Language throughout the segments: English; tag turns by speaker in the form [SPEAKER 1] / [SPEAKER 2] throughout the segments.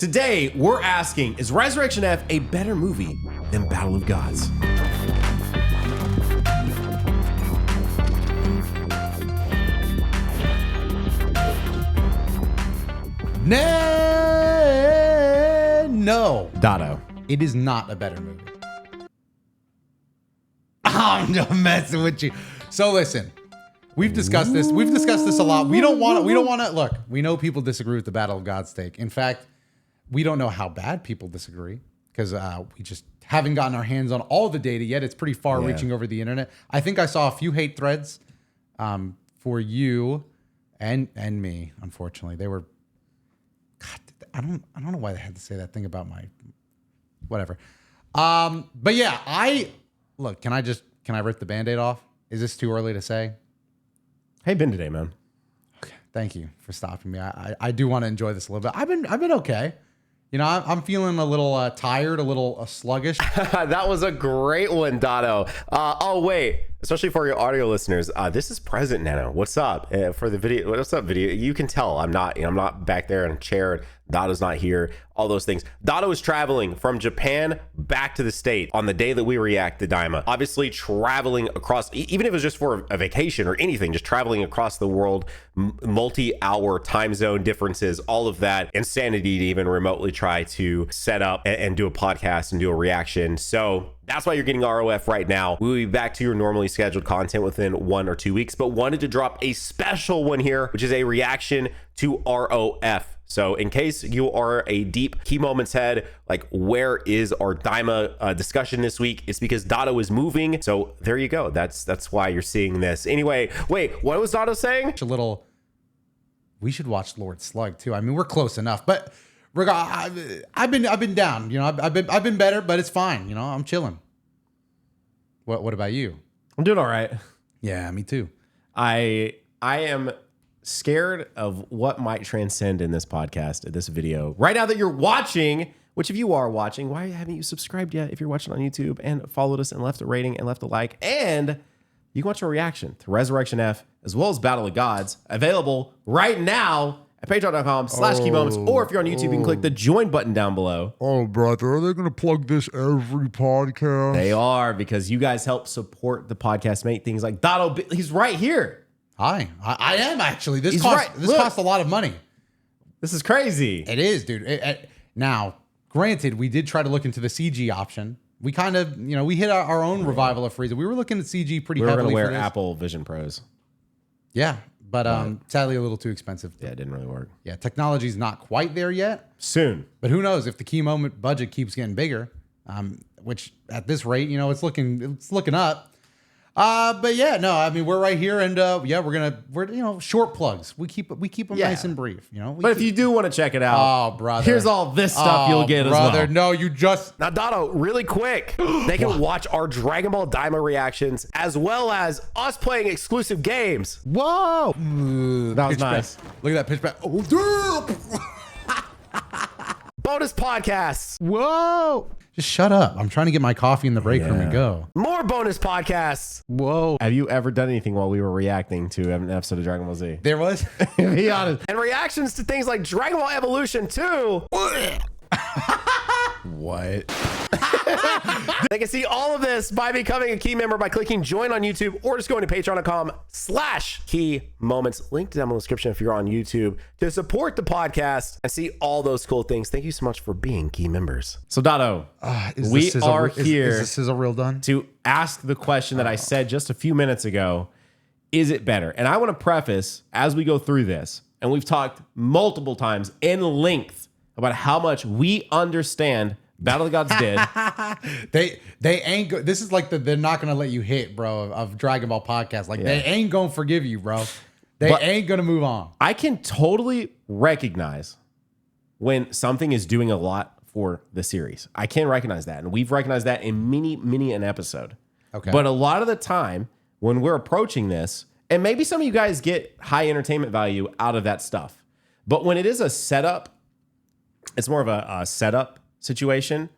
[SPEAKER 1] Today, we're asking, is Resurrection F a better movie than Battle of Gods?
[SPEAKER 2] No.
[SPEAKER 1] Dotto.
[SPEAKER 2] It is not a better movie. I'm just messing with you. So listen, we've discussed this. We've discussed this a lot. We don't want to look. We know people disagree with the Battle of Gods take. In fact, we don't know how bad people disagree because we just haven't gotten our hands on all the data yet. It's pretty far reaching over the internet. I think I saw a few hate threads for you and me. Unfortunately, they were. God, I don't know why they had to say that thing about my whatever. But yeah, look. Can I rip the Band-Aid off? Is this too early to say?
[SPEAKER 1] Hey, been today, man.
[SPEAKER 2] Okay, thank you for stopping me. I do want to enjoy this a little bit. I've been okay. You know, I'm feeling a little tired, a little sluggish.
[SPEAKER 1] That was a great one, Dotto. Oh, wait. Especially for your audio listeners, this is Present Nano. What's up? For the video, what's up, video? You can tell I'm not back there in a chair. Dotto's not here. All those things. Dotto is traveling from Japan back to the States on the day that we react to Daima. Obviously, traveling across, even if it was just for a vacation or anything, just traveling across the world, multi-hour time zone differences, all of that insanity to even remotely try to set up and do a podcast and do a reaction. So that's why you're getting ROF right now. We'll be back to your normally scheduled content within 1 or 2 weeks, but wanted to drop a special one here, which is a reaction to ROF. So in case you are a deep key moments head, like where is our Daima discussion this week? It's because Dotto is moving. So there you go. That's why you're seeing this. Anyway, wait, what was Dotto saying?
[SPEAKER 2] We should watch Lord Slug too. I mean, we're close enough, but I've been down. You know, I've been better, but it's fine. You know, I'm chilling. What about you?
[SPEAKER 1] I'm doing all right.
[SPEAKER 2] Yeah, me too.
[SPEAKER 1] I am scared of what might transcend in this podcast, in this video. Right now that you're watching, which if you are watching, why haven't you subscribed yet if you're watching on YouTube and followed us and left a rating and left a like? And you can watch a reaction to Resurrection F as well as Battle of Gods, available right now at patreon.com/keymoments, or if you're on YouTube, you can click the join button down below.
[SPEAKER 3] Oh, brother, are they going to plug this every podcast?
[SPEAKER 1] They are, because you guys help support the podcast, make things like Dotto. He's right here.
[SPEAKER 2] Hi, I am actually. This
[SPEAKER 1] right.
[SPEAKER 2] costs a lot of money.
[SPEAKER 1] This is crazy.
[SPEAKER 2] It is, dude. Now, granted, we did try to look into the CG option. We kind of, we hit our own revival of Frieza. We were looking at CG pretty heavily.
[SPEAKER 1] We were going to wear
[SPEAKER 2] for this.
[SPEAKER 1] Apple Vision Pros.
[SPEAKER 2] Yeah, but sadly a little too expensive.
[SPEAKER 1] Yeah, it didn't really work.
[SPEAKER 2] Yeah, technology's not quite there yet.
[SPEAKER 1] Soon.
[SPEAKER 2] But who knows if the key moment budget keeps getting bigger, which at this rate, it's looking up. But yeah, no, I mean, we're right here, and we're short plugs. We keep them nice and brief,
[SPEAKER 1] But if you do want to check it out,
[SPEAKER 2] brother,
[SPEAKER 1] here's all this stuff you'll get
[SPEAKER 2] brother.
[SPEAKER 1] as well.
[SPEAKER 2] No, you just
[SPEAKER 1] now, Dotto, really quick, they can watch our Dragon Ball Daima reactions as well as us playing exclusive games.
[SPEAKER 2] Whoa,
[SPEAKER 1] that was nice.
[SPEAKER 2] Look at that pitch back. Oh,
[SPEAKER 1] bonus podcasts.
[SPEAKER 2] Whoa. Just shut up. I'm trying to get my coffee in the break room and go.
[SPEAKER 1] More bonus podcasts.
[SPEAKER 2] Whoa.
[SPEAKER 1] Have you ever done anything while we were reacting to an episode of Dragon Ball Z?
[SPEAKER 2] There was?
[SPEAKER 1] Be honest. And reactions to things like Dragon Ball Evolution 2.
[SPEAKER 2] What?
[SPEAKER 1] They can see all of this by becoming a key member by clicking join on YouTube, or just going to patreon.com/key moments. Link down in the description if you're on YouTube to support the podcast and see all those cool things. Thank you so much for being key members. So Dotto, we are here.
[SPEAKER 2] Is the sizzle reel done?
[SPEAKER 1] To ask the question that I said just a few minutes ago. Is it better? And I want to preface as we go through this, and we've talked multiple times in length about how much we understand Battle of the Gods did.
[SPEAKER 2] They ain't go, this is like they're not gonna let you hit, bro, of Dragon Ball podcast. Like they ain't gonna forgive you, bro. They ain't gonna move on.
[SPEAKER 1] I can totally recognize when something is doing a lot for the series. I can recognize that, and we've recognized that in many an episode.
[SPEAKER 2] Okay.
[SPEAKER 1] But a lot of the time when we're approaching this, and maybe some of you guys get high entertainment value out of that stuff, but when it is a setup, it's more of a setup situation.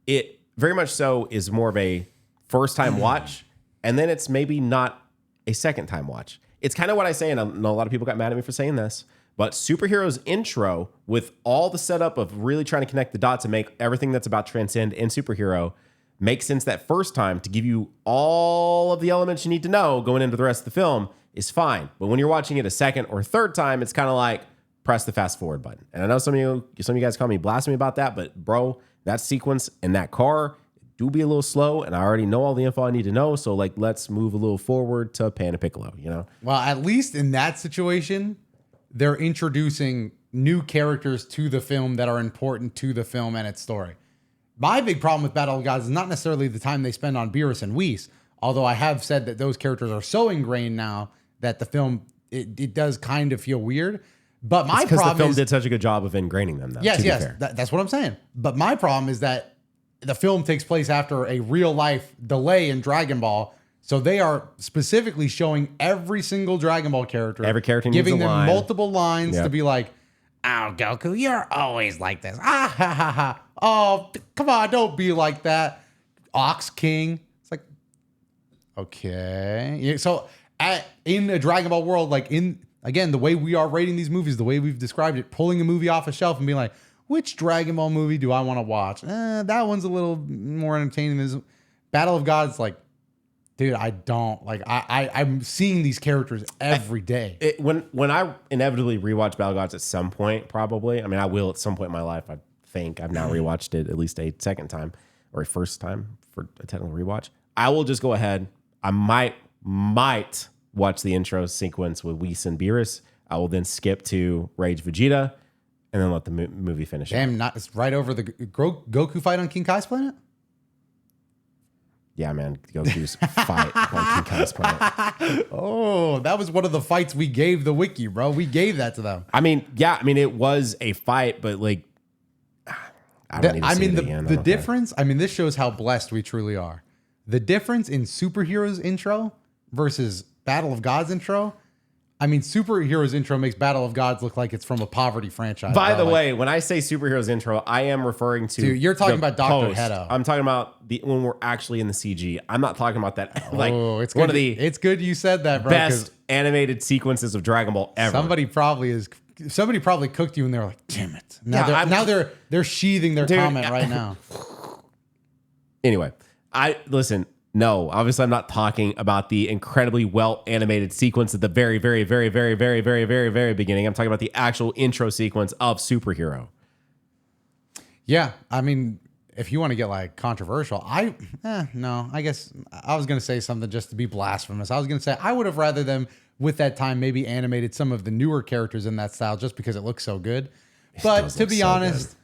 [SPEAKER 1] It very much so is more of a first time watch, and then it's maybe not a second time watch. It's kind of what I say, and a lot of people got mad at me for saying this, But Superheroes intro, with all the setup of really trying to connect the dots and make everything that's about Transcend and Superhero make sense that first time to give you all of the elements you need to know going into the rest of the film is fine. But when you're watching it a second or third time, it's kind of like press the fast forward button. And I know some of you guys call me blasphemy about that, but bro, that sequence in that car do be a little slow, and I already know all the info I need to know. So like, let's move a little forward to Pan and Piccolo, you know?
[SPEAKER 2] Well, at least in that situation, they're introducing new characters to the film that are important to the film and its story. My big problem with Battle of Gods is not necessarily the time they spend on Beerus and Whis, although I have said that those characters are so ingrained now that the film, it does kind of feel weird. But my problem is...
[SPEAKER 1] because the film did such a good job of ingraining them, though.
[SPEAKER 2] Yes, that's what I'm saying. But my problem is that the film takes place after a real-life delay in Dragon Ball, so they are specifically showing every single Dragon Ball character.
[SPEAKER 1] Every character needs
[SPEAKER 2] giving
[SPEAKER 1] a
[SPEAKER 2] them
[SPEAKER 1] line.
[SPEAKER 2] multiple lines to be like, "Oh, Goku, you're always like this. Ah, ha, ha, ha. Oh, come on, don't be like that." Ox King. It's like, okay. Yeah, so in the Dragon Ball world, like again, the way we are rating these movies, the way we've described it, pulling a movie off a shelf and being like, which Dragon Ball movie do I want to watch? That one's a little more entertaining. This Battle of Gods, like, dude, I don't like. I'm seeing these characters every day.
[SPEAKER 1] When I inevitably rewatch Battle of Gods at some point, probably. I mean, I will at some point in my life. I think I've now rewatched it at least a second time or a first time for a technical rewatch. I will just go ahead. I might watch the intro sequence with Whis and Beerus. I will then skip to Rage Vegeta, and then let the movie finish.
[SPEAKER 2] Damn, it's right over the Goku fight on King Kai's planet?
[SPEAKER 1] Yeah, man. Goku's fight on King Kai's planet.
[SPEAKER 2] Oh, that was one of the fights we gave the wiki, bro. We gave that to them.
[SPEAKER 1] I mean, yeah. I mean, it was a fight, but like, I don't need to see it again.
[SPEAKER 2] The difference, I mean, this shows how blessed we truly are. The difference in Superheroes intro versus Battle of Gods intro, I mean, Superheroes intro makes Battle of Gods look like it's from a poverty franchise.
[SPEAKER 1] By the way, when I say Superheroes intro, I am referring to...
[SPEAKER 2] Dude, you're talking about Dr.
[SPEAKER 1] post.
[SPEAKER 2] Hedo.
[SPEAKER 1] I'm talking about when we're actually in the CG. I'm not talking about that. Like,
[SPEAKER 2] it's
[SPEAKER 1] one
[SPEAKER 2] good.
[SPEAKER 1] of the
[SPEAKER 2] It's good you said that, bro.
[SPEAKER 1] best animated sequences of Dragon Ball ever.
[SPEAKER 2] Somebody probably cooked you and they were like, damn it. Now they're sheathing their comment right now.
[SPEAKER 1] Anyway, no, obviously I'm not talking about the incredibly well animated sequence at the very, very, very, very, very, very, very, very beginning. I'm talking about the actual intro sequence of Superhero.
[SPEAKER 2] Yeah, I mean, if you want to get like controversial, no, I guess I was going to say something just to be blasphemous. I was going to say I would have rather them with that time maybe animated some of the newer characters in that style just because it looks so good. But to be honest,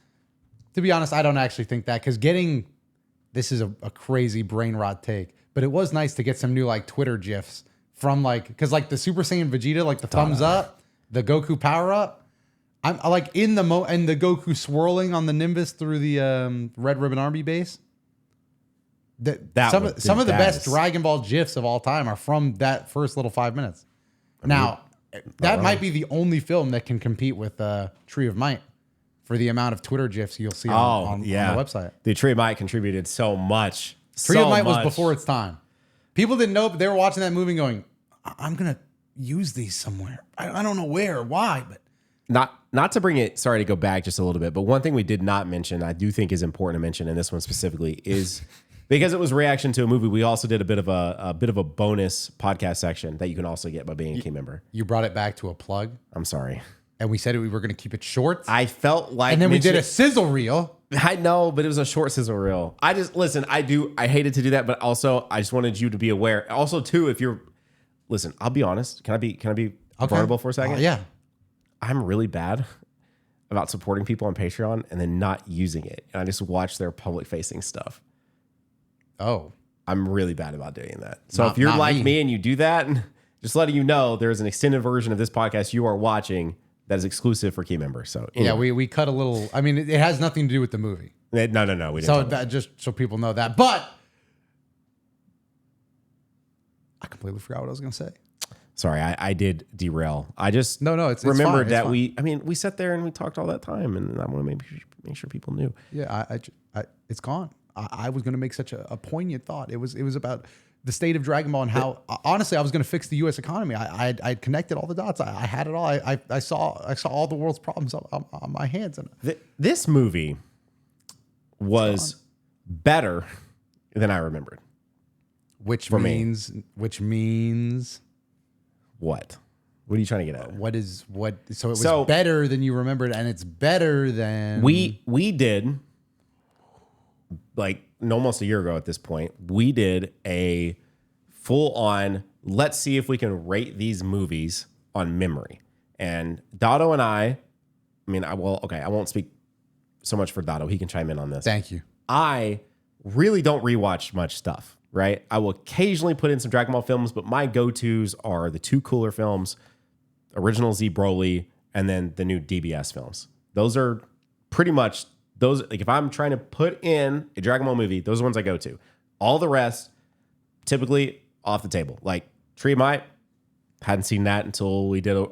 [SPEAKER 2] I don't actually think that, because this is a crazy brain rot take, but it was nice to get some new like Twitter GIFs from because like the Super Saiyan Vegeta, like the thumbs up, the Goku power up. I'm like and the Goku swirling on the Nimbus through the Red Ribbon Army base. Some of the best Dragon Ball GIFs of all time are from that first little 5 minutes. Now, that might be the only film that can compete with Tree of Might for the amount of Twitter GIFs you'll see on the website.
[SPEAKER 1] The Tree of Might contributed so much.
[SPEAKER 2] Tree of Might was before its time. People didn't know, but they were watching that movie going, I'm going to use these somewhere. I don't know where or why, but...
[SPEAKER 1] Not to bring it, sorry to go back just a little bit, but one thing we did not mention, I do think is important to mention in this one specifically, is because it was a reaction to a movie, we also did a bit of a bonus podcast section that you can also get by being a key member.
[SPEAKER 2] You brought it back to a plug.
[SPEAKER 1] I'm sorry.
[SPEAKER 2] And we said we were going to keep it short.
[SPEAKER 1] I felt like...
[SPEAKER 2] And then we did a sizzle reel.
[SPEAKER 1] I know, but it was a short sizzle reel. I hated to do that, but also I just wanted you to be aware. Also, too, if you're... Listen, I'll be honest. Can I be vulnerable for a second?
[SPEAKER 2] Yeah.
[SPEAKER 1] I'm really bad about supporting people on Patreon and then not using it. And I just watch their public-facing stuff.
[SPEAKER 2] Oh.
[SPEAKER 1] I'm really bad about doing that. So if you're like me and you do that, just letting you know, there's an extended version of this podcast you are watching that is exclusive for key members. So anyway.
[SPEAKER 2] Yeah, we cut a little. I mean, it has nothing to do with the movie.
[SPEAKER 1] No. We didn't.
[SPEAKER 2] So that just so people know that. But I completely forgot what I was going to say.
[SPEAKER 1] Sorry, I did derail. I just
[SPEAKER 2] it's
[SPEAKER 1] remembered
[SPEAKER 2] fine,
[SPEAKER 1] that we sat there and we talked all that time, and I want to make sure people knew.
[SPEAKER 2] Yeah, it's gone. I was going to make such a poignant thought. It was about the state of Dragon Ball and how honestly I was going to fix the U.S. economy. I connected all the dots. I had it all. I saw all the world's problems on my hands. And
[SPEAKER 1] This movie was better than I remembered.
[SPEAKER 2] which means
[SPEAKER 1] What? What are you trying to get at?
[SPEAKER 2] So it was better than you remembered, and it's better than
[SPEAKER 1] We did, like almost a year ago at this point, we did a full on, let's see if we can rate these movies on memory. And Dotto and I won't speak so much for Dotto. He can chime in on this.
[SPEAKER 2] Thank you.
[SPEAKER 1] I really don't rewatch much stuff, right? I will occasionally put in some Dragon Ball films, but my go-tos are the two cooler films, original Z Broly, and then the new DBS films. Those are pretty much those. Like if I'm trying to put in a Dragon Ball movie, those are the ones I go to. All the rest, typically off the table. Like Tree Might, hadn't seen that until we did a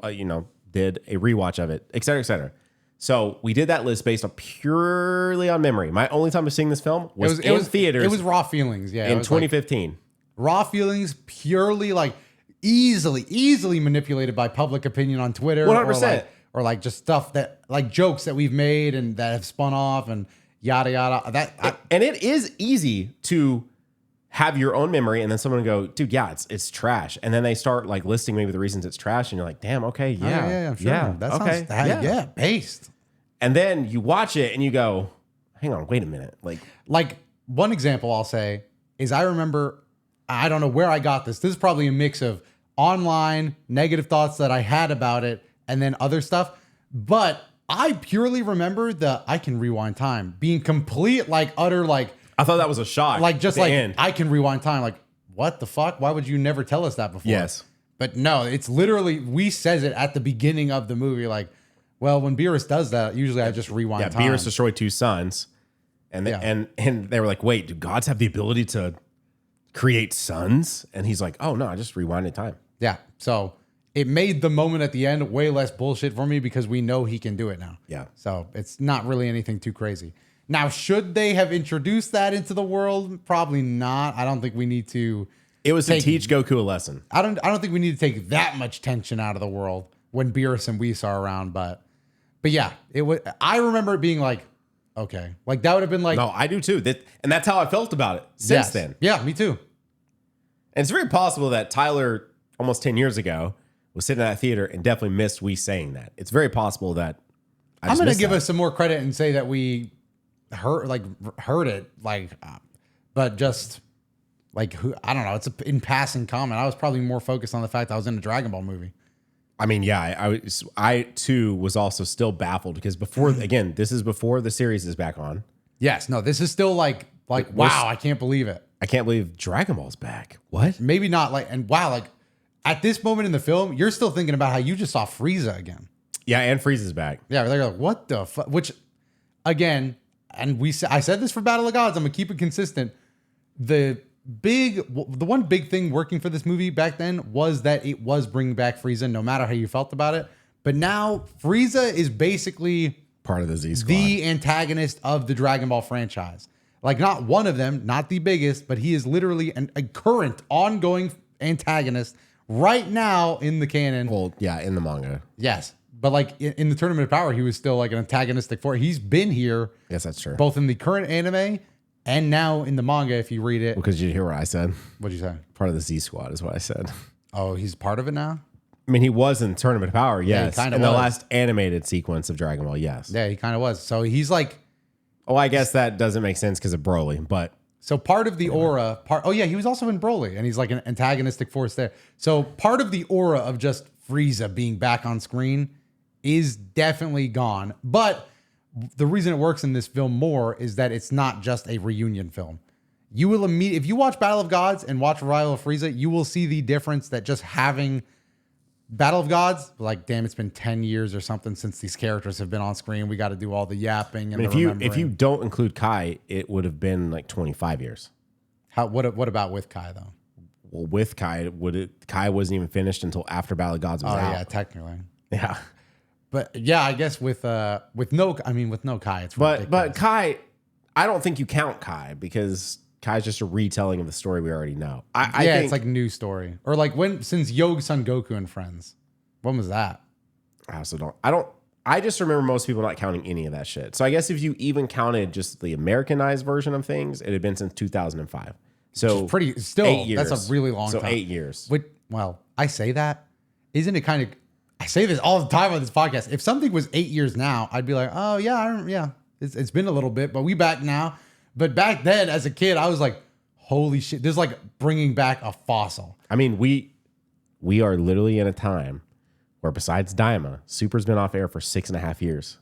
[SPEAKER 1] rewatch of it, et cetera, et cetera. So we did that list based on purely on memory. My only time of seeing this film was in theaters.
[SPEAKER 2] It was raw feelings, yeah.
[SPEAKER 1] In 2015.
[SPEAKER 2] Raw feelings, purely like easily manipulated by public opinion on Twitter.
[SPEAKER 1] 100%.
[SPEAKER 2] Or like just stuff that like jokes that we've made and that have spun off and yada yada.
[SPEAKER 1] And it is easy to have your own memory and then someone go, dude, yeah, it's trash. And then they start like listing maybe the reasons it's trash. And you're like, damn, okay, yeah.
[SPEAKER 2] Sure. Yeah, that sounds, yeah, based.
[SPEAKER 1] And then you watch it and you go, hang on, wait a minute.
[SPEAKER 2] Like one example I'll say is I remember, I don't know where I got this. This is probably a mix of online negative thoughts that I had about it and then other stuff. But I purely remember I can rewind time being complete, like utter, like,
[SPEAKER 1] I thought that was a shock.
[SPEAKER 2] Like just like
[SPEAKER 1] end.
[SPEAKER 2] I can rewind time. Like what the fuck? Why would you never tell us that before?
[SPEAKER 1] Yes.
[SPEAKER 2] But no, it's literally, we says it at the beginning of the movie. Like, well, when Beerus does that, usually I just rewind time.
[SPEAKER 1] Beerus destroyed two suns. And they were like, wait, do gods have the ability to create suns? And he's like, oh no, I just rewinded time.
[SPEAKER 2] Yeah. So it made the moment at the end way less bullshit for me because we know he can do it now.
[SPEAKER 1] Yeah.
[SPEAKER 2] So it's not really anything too crazy. Now, should they have introduced that into the world? Probably not. I don't think we need to.
[SPEAKER 1] It was to teach Goku a lesson.
[SPEAKER 2] I don't think we need to take that much tension out of the world when Beerus and Whis are around. But yeah, it was. I remember it being like, okay, like that would have been like.
[SPEAKER 1] No, I do too. And that's how I felt about it since then.
[SPEAKER 2] Yeah, me too.
[SPEAKER 1] And it's very possible that Tyler, almost 10 years ago, was sitting in that theater and definitely missed Whis saying that. It's very possible that
[SPEAKER 2] I'm going to give us some more credit and say that we heard it, but just like I don't know. It's in passing comment. I was probably more focused on the fact that I was in a Dragon Ball movie.
[SPEAKER 1] I mean, yeah, I too was also still baffled because again, this is before the series is back on.
[SPEAKER 2] Yes, no, this is still like wow, I can't believe it.
[SPEAKER 1] I can't believe Dragon Ball's back. What?
[SPEAKER 2] Maybe not wow, at this moment in the film, you're still thinking about how you just saw Frieza again.
[SPEAKER 1] Yeah, and Frieza's back.
[SPEAKER 2] Yeah, they're like, what the fuck? Which, again, and I said this for Battle of Gods. I'm gonna keep it consistent. The one big thing working for this movie back then was that it was bringing back Frieza, no matter how you felt about it. But now Frieza is basically
[SPEAKER 1] part of the Z Squad,
[SPEAKER 2] the antagonist of the Dragon Ball franchise. Like not one of them, not the biggest, but he is literally a current, ongoing antagonist right now in the canon.
[SPEAKER 1] Well, yeah, in the manga.
[SPEAKER 2] Yes. But like in the Tournament of Power, he was still like an antagonistic force. He's been here.
[SPEAKER 1] Yes, that's true.
[SPEAKER 2] Both in the current anime and now in the manga, if you read it.
[SPEAKER 1] Because you hear what I said.
[SPEAKER 2] What'd you say?
[SPEAKER 1] Part of the Z Squad is what I said.
[SPEAKER 2] Oh, he's part of it now?
[SPEAKER 1] I mean, he was in Tournament of Power, yes.
[SPEAKER 2] Yeah, he
[SPEAKER 1] in the last animated sequence of Dragon Ball, yes.
[SPEAKER 2] Yeah, he kind of was. So he's like...
[SPEAKER 1] Oh, I guess that doesn't make sense because of Broly, but...
[SPEAKER 2] So part of the aura... Oh, yeah, he was also in Broly, and he's like an antagonistic force there. So part of the aura of just Frieza being back on screen is definitely gone. But the reason it works in this film more is that it's not just a reunion film. You will if you watch Battle of Gods and watch Revival of Frieza, you will see the difference that just having Battle of Gods, like, damn, it's been 10 years or something since these characters have been on screen. We got to do all the yapping and
[SPEAKER 1] if you don't include Kai, it would have been like 25 years.
[SPEAKER 2] What about with Kai though?
[SPEAKER 1] Well, with Kai, Kai wasn't even finished until after Battle of Gods was out.
[SPEAKER 2] Yeah, technically.
[SPEAKER 1] Yeah.
[SPEAKER 2] But yeah, I guess with no Kai, it's ridiculous.
[SPEAKER 1] But Kai, I don't think you count Kai because Kai's just a retelling of the story we already know. I think,
[SPEAKER 2] it's like new story. Or like since Yoga Son Goku and Friends. When was that?
[SPEAKER 1] I also don't. I just remember most people not counting any of that shit. So I guess if you even counted just the Americanized version of things, it had been since 2005. So
[SPEAKER 2] Pretty still
[SPEAKER 1] 8 years.
[SPEAKER 2] that's a really long time.
[SPEAKER 1] So 8 years.
[SPEAKER 2] Well, I say that. Isn't it kind of I say this all the time on this podcast. If something was 8 years now, I'd be like, oh yeah, it's been a little bit, but we back now. But back then, as a kid, I was like, holy shit, this is like bringing back a fossil.
[SPEAKER 1] I mean, we are literally in a time where besides Daima, Super's been off air for 6.5 years.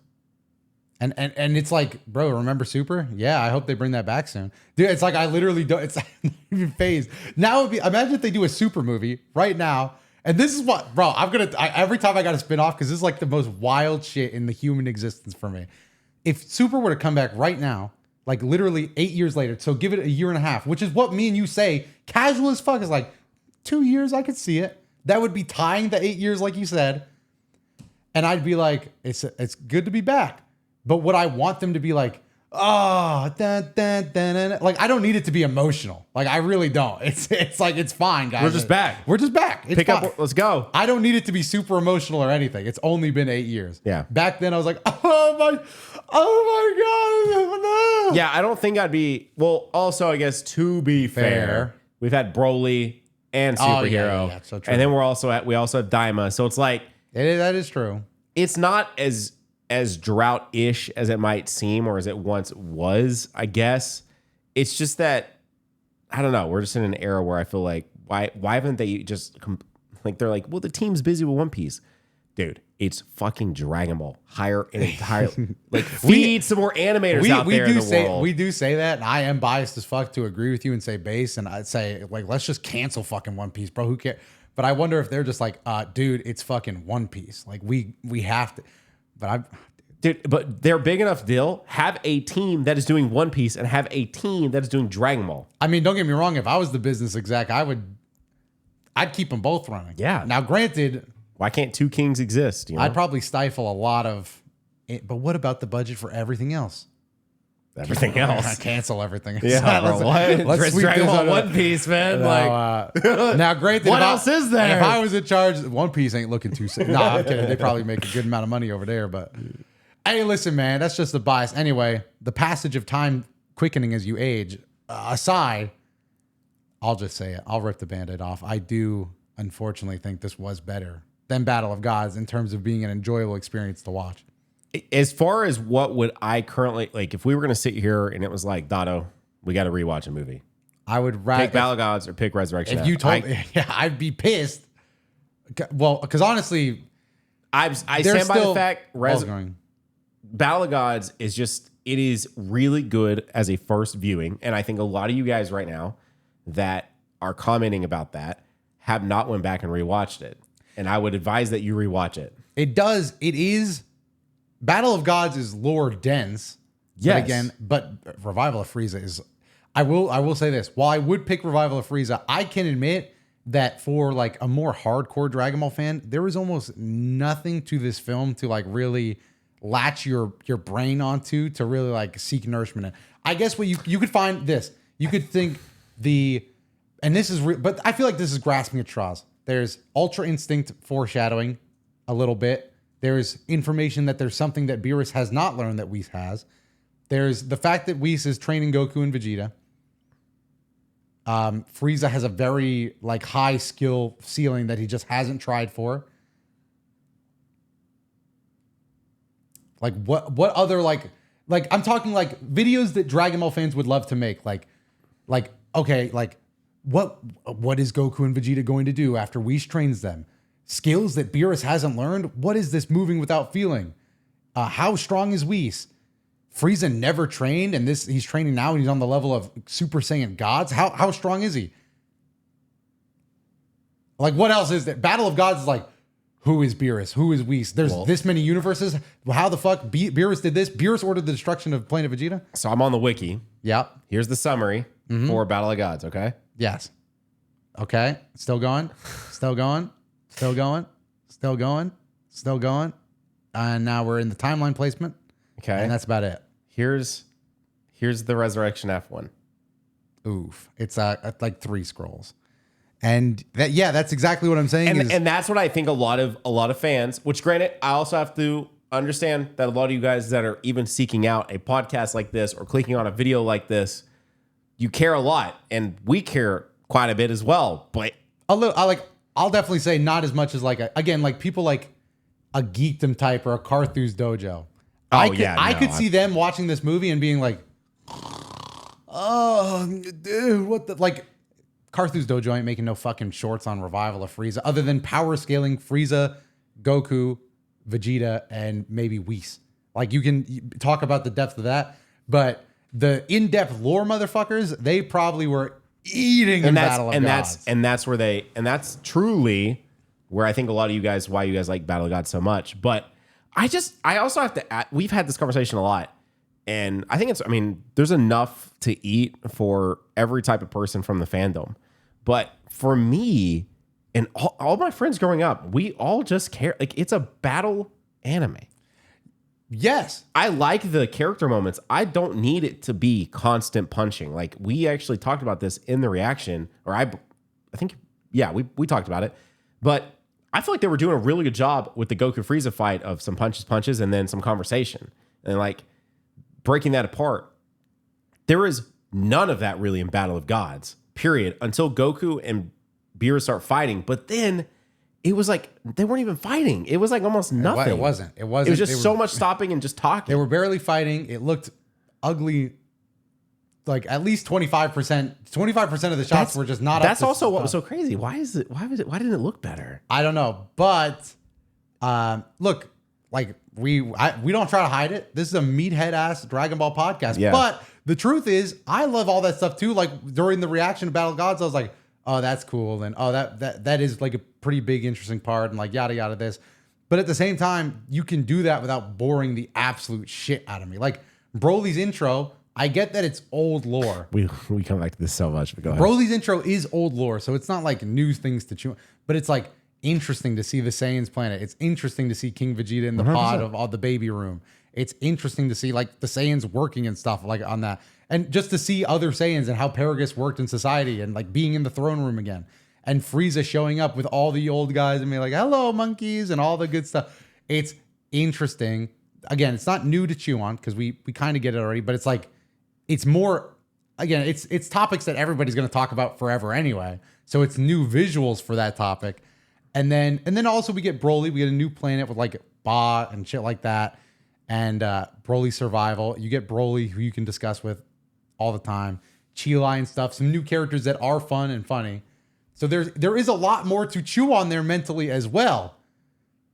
[SPEAKER 2] And it's like, bro, remember Super? Yeah, I hope they bring that back soon. Dude, it's like I literally don't, it's not even phased. Now would be, imagine if they do a Super movie right now. And this is what, bro, every time I got to spin off, because this is like the most wild shit in the human existence for me. If Super were to come back right now, like literally 8 years later, so give it a year and a half, which is what me and you say, casual as fuck, is like 2 years, I could see it. That would be tying the 8 years, like you said. And I'd be like, it's good to be back. But would I want them to be like, oh, like I don't need it to be emotional. Like I really don't. It's like, it's fine, guys.
[SPEAKER 1] We're just back.
[SPEAKER 2] We're just back. It's
[SPEAKER 1] Pick
[SPEAKER 2] fine.
[SPEAKER 1] up. Let's go.
[SPEAKER 2] I don't need it to be super emotional or anything. It's only been 8 years.
[SPEAKER 1] Yeah.
[SPEAKER 2] Back then I was like, oh my God, no.
[SPEAKER 1] Yeah, I don't think I'd be. Well, also, I guess to be fair, we've had Broly and Superhero,
[SPEAKER 2] yeah, so true.
[SPEAKER 1] and then we also have Daima. So it's like
[SPEAKER 2] That is true.
[SPEAKER 1] it's not as drought-ish as it might seem, or as it once was. I guess it's just that I don't know. We're just in an era where I feel like why haven't they just like they're like, well, the team's busy with One Piece. Dude, it's fucking Dragon Ball. Hire an entire like feed some more animators out there in the world.
[SPEAKER 2] We do say that, and I am biased as fuck to agree with you and say base, and I'd say like let's just cancel fucking One Piece, bro. Who cares? But I wonder if they're just like, dude, it's fucking One Piece. Like we have to.
[SPEAKER 1] But they're big enough deal. Have a team that is doing One Piece and have a team that is doing Dragon Ball.
[SPEAKER 2] I mean, don't get me wrong. If I was the business exec, I'd keep them both running.
[SPEAKER 1] Yeah.
[SPEAKER 2] Now, granted.
[SPEAKER 1] Why can't two kings exist? You know?
[SPEAKER 2] I'd probably stifle a lot of it, but what about the budget for everything else?
[SPEAKER 1] Everything else.
[SPEAKER 2] Cancel everything.
[SPEAKER 1] Yeah, bro, what?
[SPEAKER 2] Let's sweep
[SPEAKER 1] Dragon
[SPEAKER 2] this
[SPEAKER 1] Ball
[SPEAKER 2] under-
[SPEAKER 1] One Piece, man.
[SPEAKER 2] Now, granted,
[SPEAKER 1] What else is there?
[SPEAKER 2] If I was in charge, One Piece ain't looking too sick. Nah, I'm kidding. They probably make a good amount of money over there. But hey, listen, man, that's just the bias. Anyway, the passage of time quickening as you age aside, I'll just say it. I'll rip the Band-Aid off. I do, unfortunately, think this was better than Battle of Gods in terms of being an enjoyable experience to watch.
[SPEAKER 1] As far as what would I currently like, if we were going to sit here and it was like, Dotto, we got to rewatch a movie.
[SPEAKER 2] I would rather
[SPEAKER 1] pick Battle of Gods or pick Resurrection.
[SPEAKER 2] If you told me, yeah, I'd be pissed. Well, because honestly,
[SPEAKER 1] I stand by the fact
[SPEAKER 2] going.
[SPEAKER 1] Battle of Gods is just, it is really good as a first viewing. And I think a lot of you guys right now that are commenting about that have not went back and rewatched it. And I would advise that you rewatch it.
[SPEAKER 2] It is. Battle of Gods is lore dense.
[SPEAKER 1] Yes.
[SPEAKER 2] But Revival of Frieza is. I will say this. While I would pick Revival of Frieza, I can admit that for like a more hardcore Dragon Ball fan, there was almost nothing to this film to like really latch your brain onto to really like seek nourishment in. I guess what you could find this. You could think and this is but I feel like this is grasping at straws. There's Ultra Instinct foreshadowing a little bit. There's information that there's something that Beerus has not learned that Whis has. There's the fact that Whis is training Goku and Vegeta. Frieza has a very like high skill ceiling that he just hasn't tried for. Like what other like I'm talking like videos that Dragon Ball fans would love to make. Like okay, like what is Goku and Vegeta going to do after Whis trains them? Skills that Beerus hasn't learned? What is this moving without feeling? How strong is Whis? Frieza never trained, and he's training now, and he's on the level of Super Saiyan gods. How strong is he? Like, what else is there? Battle of Gods is like, who is Beerus? Who is Whis? There's this many universes. How the fuck Beerus did this? Beerus ordered the destruction of Planet Vegeta?
[SPEAKER 1] So I'm on the wiki.
[SPEAKER 2] Yep.
[SPEAKER 1] Here's the summary for Battle of Gods, okay?
[SPEAKER 2] Yes. Okay. Still going. Still going. Still going. Still going. Still going. And now we're in the timeline placement.
[SPEAKER 1] Okay.
[SPEAKER 2] And that's about it.
[SPEAKER 1] Here's Here's the Resurrection F one.
[SPEAKER 2] Oof. It's like 3 scrolls. And that's exactly what I'm saying.
[SPEAKER 1] And that's what I think a lot of fans, which granted, I also have to understand that a lot of you guys that are even seeking out a podcast like this or clicking on a video like this, you care a lot, and we care quite a bit as well. But
[SPEAKER 2] I'll definitely say not as much as like people like a Geekdom type or a Carthus Dojo. I could see them watching this movie and being like, oh, dude, what the like. Carthus Dojo ain't making no fucking shorts on Revival of Frieza other than power scaling Frieza, Goku, Vegeta, and maybe Whis. Like you can talk about the depth of that, but the in-depth lore motherfuckers, they probably were eating in Battle of Gods.
[SPEAKER 1] That's truly where I think a lot of you guys, why you guys like Battle of Gods so much. But I also have to add, we've had this conversation a lot. And I think there's enough to eat for every type of person from the fandom. But for me and all my friends growing up, we all just care. Like, it's a battle anime.
[SPEAKER 2] Yes.
[SPEAKER 1] I like the character moments. I don't need it to be constant punching. Like, we actually talked about this in the reaction, or I think, yeah, we talked about it. But I feel like they were doing a really good job with the Goku Frieza fight of some punches, and then some conversation. And like, breaking that apart, there is none of that really in Battle of Gods, period, until Goku and Beerus start fighting. But then it was like they weren't even fighting. It was like almost nothing.
[SPEAKER 2] It wasn't. It
[SPEAKER 1] was just so much stopping and just talking.
[SPEAKER 2] They were barely fighting. It looked ugly. Like at least 25%. 25% of the shots were just not.
[SPEAKER 1] That's also what was so crazy. Why didn't it look better?
[SPEAKER 2] I don't know. But look, like we don't try to hide it. This is a meathead ass Dragon Ball podcast. Yeah. But the truth is, I love all that stuff too. Like during the reaction to Battle of Gods, I was like, oh, that's cool. And oh, that is like a pretty big, interesting part. And like yada yada this. But at the same time, you can do that without boring the absolute shit out of me. Like Broly's intro, I get that it's old lore.
[SPEAKER 1] We come back to this so much, but go ahead.
[SPEAKER 2] Broly's intro is old lore, so it's not like new things to chew. But it's like interesting to see the Saiyans planet. It's interesting to see King Vegeta in the 100%. Pod of all the baby room. It's interesting to see like the Saiyans working and stuff like on that. And just to see other Saiyans and how Paragus worked in society and like being in the throne room again. And Frieza showing up with all the old guys and being like, hello, monkeys, and all the good stuff. It's interesting. Again, it's not new to chew on because we kind of get it already, but it's like, it's more, again, it's topics that everybody's going to talk about forever anyway. So it's new visuals for that topic. And then also we get Broly. We get a new planet with like Ba and shit like that. And Broly survival. You get Broly, who you can discuss with all the time. Chi-Lai and stuff. Some new characters that are fun and funny. So there is a lot more to chew on there mentally as well.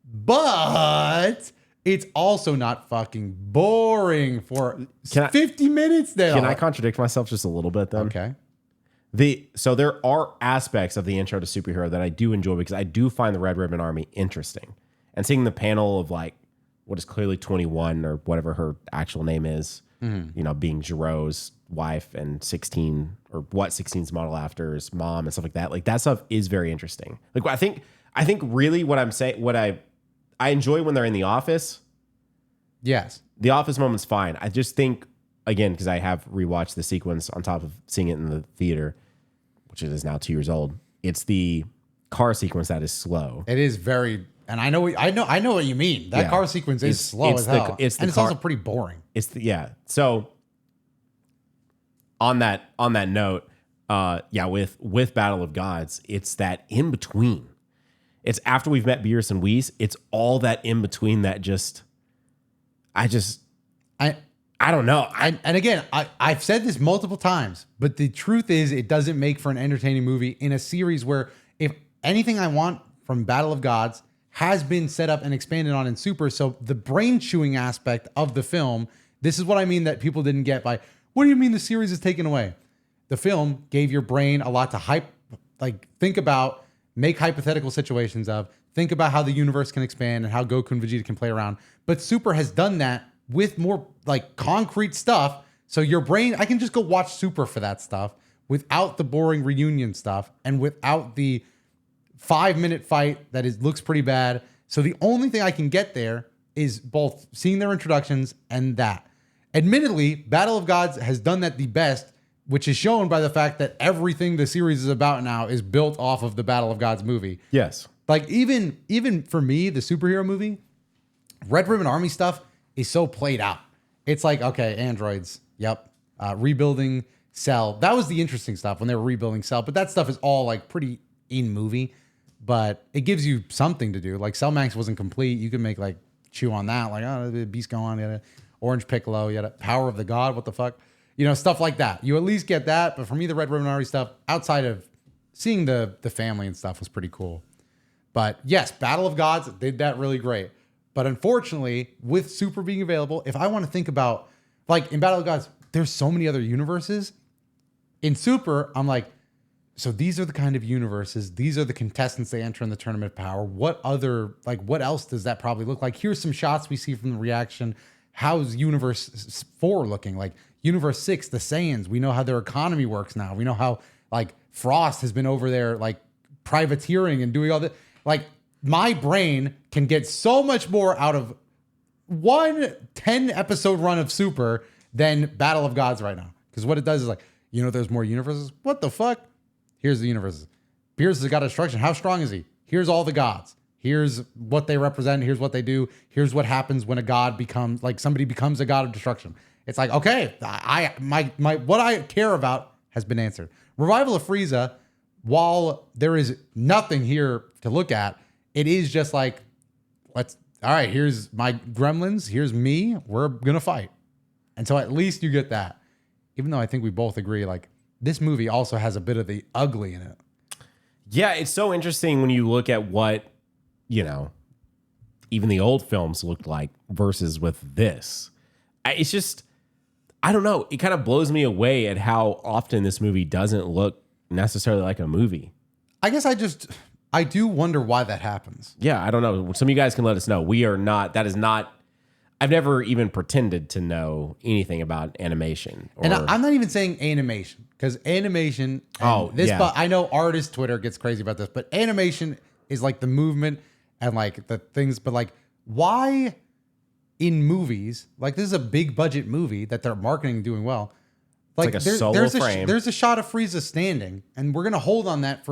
[SPEAKER 2] But it's also not fucking boring for 50 minutes there.
[SPEAKER 1] Can I contradict myself just a little bit then?
[SPEAKER 2] Okay.
[SPEAKER 1] So there are aspects of the intro to Superhero that I do enjoy because I do find the Red Ribbon Army interesting. And seeing the panel of like what is clearly 21 or whatever her actual name is, you know, being Jiro's wife and 16 or what 16's model after his mom and stuff like that. Like that stuff is very interesting. Like I think really what I'm saying, what I enjoy when they're in the office.
[SPEAKER 2] Yes.
[SPEAKER 1] The office moment's fine. I just think, again, because I have rewatched the sequence on top of seeing it in the theater, which is now 2 years old. It's the car sequence that is slow.
[SPEAKER 2] It is very, and I know what you mean. That car sequence is slow as hell. It's also pretty boring.
[SPEAKER 1] So on that note, with Battle of Gods, it's that in between. It's after we've met Beerus and Whis. It's all that in between that just, I don't know.
[SPEAKER 2] And again, I've said this multiple times, but the truth is it doesn't make for an entertaining movie in a series where if anything I want from Battle of Gods has been set up and expanded on in Super. So the brain chewing aspect of the film, this is what I mean that people didn't get by, what do you mean the series is taken away? The film gave your brain a lot to think about, make hypothetical situations of, think about how the universe can expand and how Goku and Vegeta can play around. But Super has done that with more like concrete stuff. So your brain, I can just go watch Super for that stuff without the boring reunion stuff and without the 5-minute fight that looks pretty bad. So the only thing I can get there is both seeing their introductions and that. Admittedly, Battle of Gods has done that the best, which is shown by the fact that everything the series is about now is built off of the Battle of Gods movie.
[SPEAKER 1] Yes.
[SPEAKER 2] Like even for me, the superhero movie, Red Ribbon Army stuff is so played out. It's like, okay, androids, yep. Rebuilding Cell. That was the interesting stuff when they were rebuilding Cell, but that stuff is all like pretty in movie, but it gives you something to do. Like Cell Max wasn't complete. You could make like chew on that, like, oh, the beast go on, yada, Orange Piccolo, yada, Power of the God, what the fuck? You know, stuff like that. You at least get that, but for me, the Red Ribbon Army stuff, outside of seeing the family and stuff, was pretty cool. But yes, Battle of Gods did that really great. But unfortunately, with Super being available, if I want to think about, like in Battle of Gods, there's so many other universes. In Super, I'm like, so these are the kind of universes. These are the contestants they enter in the Tournament of Power. What else does that probably look like? Here's some shots we see from the reaction. How's Universe 4 looking? Like Universe 6, the Saiyans, we know how their economy works now. We know how like Frost has been over there like privateering and doing all that. Like my brain can get so much more out of one 10-episode run of Super than Battle of Gods right now. Because what it does is like, you know, there's more universes. What the fuck? Here's the universes. Beerus has got destruction. How strong is he? Here's all the gods. Here's what they represent. Here's what they do. Here's what happens when a god becomes, like somebody becomes a god of destruction. It's like, okay, my what I care about has been answered. Revival of Frieza, while there is nothing here to look at, it is just like, all right, here's my gremlins. Here's me. We're going to fight. And so at least you get that. Even though I think we both agree, like, this movie also has a bit of the ugly in it.
[SPEAKER 1] Yeah, it's so interesting when you look at what, you know, even the old films looked like versus with this. It's just, I don't know. It kind of blows me away at how often this movie doesn't look necessarily like a movie.
[SPEAKER 2] I guess I do wonder why that happens.
[SPEAKER 1] Yeah, I don't know. Some of you guys can let us know. I've never even pretended to know anything about animation.
[SPEAKER 2] And I'm not even saying animation, because animation, but I know artist Twitter gets crazy about this, but animation is like the movement and like the things, but like why in movies, like this is a big budget movie that they're marketing doing well.
[SPEAKER 1] Like a solo frame.
[SPEAKER 2] There's a shot of Frieza standing, and we're going to hold on that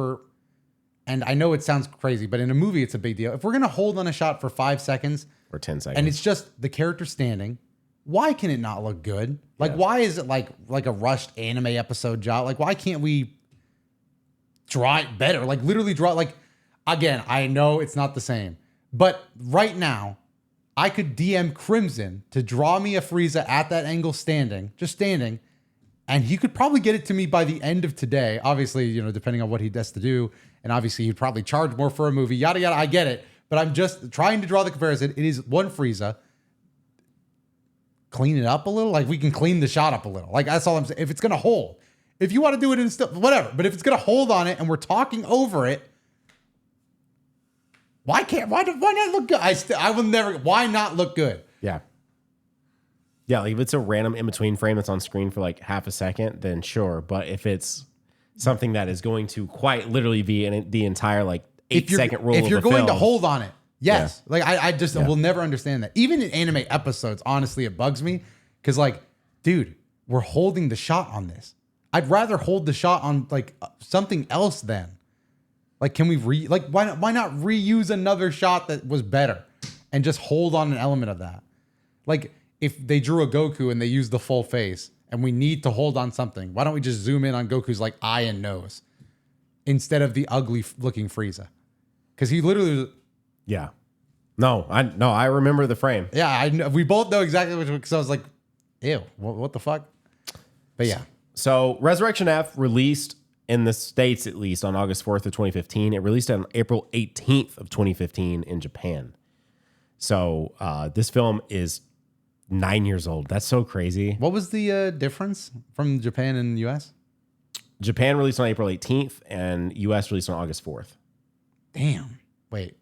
[SPEAKER 2] and I know it sounds crazy, but in a movie, it's a big deal. If we're going to hold on a shot for 5 seconds,
[SPEAKER 1] or 10 seconds.
[SPEAKER 2] And it's just the character standing, why can it not look good? Like, why is it like a rushed anime episode job? Like, why can't we draw it better? Like, literally draw, like, again, I know it's not the same. But right now, I could DM Crimson to draw me a Frieza at that angle just standing, and he could probably get it to me by the end of today. Obviously, you know, depending on what he has to do. And obviously, he'd probably charge more for a movie, yada, yada. I get it. But I'm just trying to draw the comparison. It is one Frieza. Clean it up a little. Like, we can clean the shot up a little. Like, that's all I'm saying. If it's going to hold. If you want to do it in still, whatever. But if it's going to hold on it and we're talking over it, why not look good? Why not look good?
[SPEAKER 1] Yeah. Yeah, like if it's a random in-between frame that's on screen for like half a second, then sure. But if it's something that is going to quite literally be in the entire like 8-second rule of the film.
[SPEAKER 2] If you're going to hold on it, yes. Yeah. Like I just will never understand that. Even in anime episodes, honestly, it bugs me. Because like, dude, we're holding the shot on this. I'd rather hold the shot on like something else then. Like, can we why not reuse another shot that was better and just hold on an element of that? Like, if they drew a Goku and they used the full face and we need to hold on something, why don't we just zoom in on Goku's like eye and nose instead of the ugly looking Frieza? Because he literally,
[SPEAKER 1] yeah, I remember the frame.
[SPEAKER 2] Yeah, we both know exactly which one. Because I was like, ew, what the fuck? But yeah.
[SPEAKER 1] So Resurrection F released in the States, at least, on August 4th of 2015. It released on April 18th of 2015 in Japan. So this film is 9 years old. That's so crazy.
[SPEAKER 2] What was the difference from Japan and US?
[SPEAKER 1] Japan released on April 18th and US released on August 4th.
[SPEAKER 2] Damn. Wait.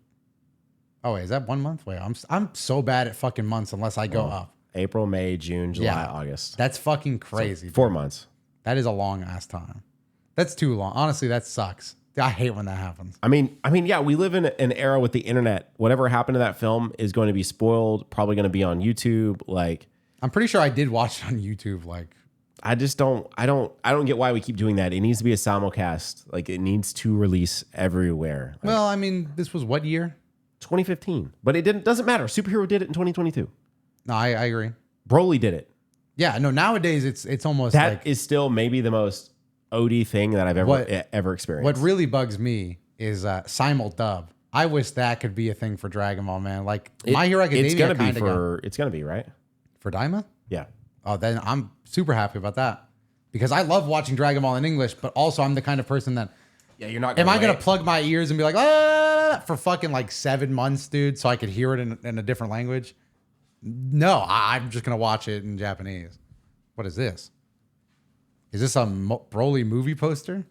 [SPEAKER 2] Oh, wait, is that 1 month? Wait, I'm so bad at fucking months unless I go up.
[SPEAKER 1] April, May, June, July, August.
[SPEAKER 2] That's fucking crazy.
[SPEAKER 1] So 4 months.
[SPEAKER 2] That is a long ass time. That's too long. Honestly, that sucks. I hate when that happens.
[SPEAKER 1] I mean, yeah, we live in an era with the internet. Whatever happened to that film is going to be spoiled, probably going to be on YouTube. Like,
[SPEAKER 2] I'm pretty sure I did watch it on YouTube. Like,
[SPEAKER 1] I just don't get why we keep doing that. It needs to be a simulcast. Like, it needs to release everywhere. Like,
[SPEAKER 2] well, I mean, this was what year?
[SPEAKER 1] 2015. But it doesn't matter. Superhero did it in 2022.
[SPEAKER 2] No, I agree.
[SPEAKER 1] Broly did it.
[SPEAKER 2] Yeah, no, nowadays it's almost
[SPEAKER 1] That
[SPEAKER 2] like
[SPEAKER 1] is still maybe the most OD thing that I've ever experienced.
[SPEAKER 2] what really bugs me is simul dub. I wish that could be a thing for Dragon Ball, man. Like My Hero Academia,
[SPEAKER 1] it's gonna be right.
[SPEAKER 2] For Daima.
[SPEAKER 1] Yeah.
[SPEAKER 2] Oh, then I'm super happy about that because I love watching Dragon Ball in English, but also I'm the kind of person that
[SPEAKER 1] You're not.
[SPEAKER 2] am I gonna plug my ears and be like for fucking like 7 months, dude, so I could hear it in a different language? No, I'm just gonna watch it in Japanese. What is this? Is this a Broly movie poster?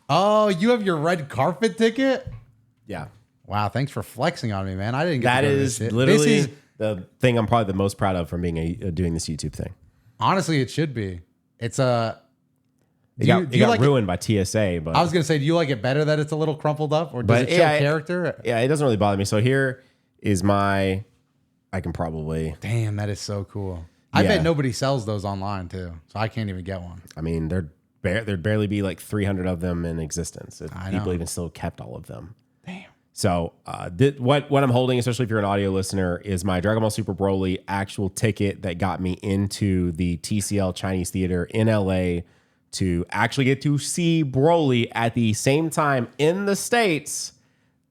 [SPEAKER 2] Oh, you have your red carpet ticket?
[SPEAKER 1] Yeah.
[SPEAKER 2] Wow, thanks for flexing on me, man. I didn't get
[SPEAKER 1] That
[SPEAKER 2] to go to
[SPEAKER 1] is
[SPEAKER 2] this shit.
[SPEAKER 1] literally
[SPEAKER 2] This is,
[SPEAKER 1] the thing I'm probably the most proud of from being doing this YouTube thing.
[SPEAKER 2] honestly, it should be. It's a.
[SPEAKER 1] It got
[SPEAKER 2] like
[SPEAKER 1] ruined by TSA, but
[SPEAKER 2] I was gonna say, do you like it better that it's a little crumpled up, or does it show character?
[SPEAKER 1] Yeah, it doesn't really bother me. So here is my. I can probably.
[SPEAKER 2] Damn, that is so cool. I bet nobody sells those online too, so I can't even get one.
[SPEAKER 1] I mean, there'd barely be like 300 of them in existence if people
[SPEAKER 2] know.
[SPEAKER 1] even still kept all of them.
[SPEAKER 2] Damn.
[SPEAKER 1] So what I'm holding, especially if you're an audio listener, is my Dragon Ball Super Broly actual ticket that got me into the TCL Chinese Theater in LA to actually get to see Broly at the same time in the States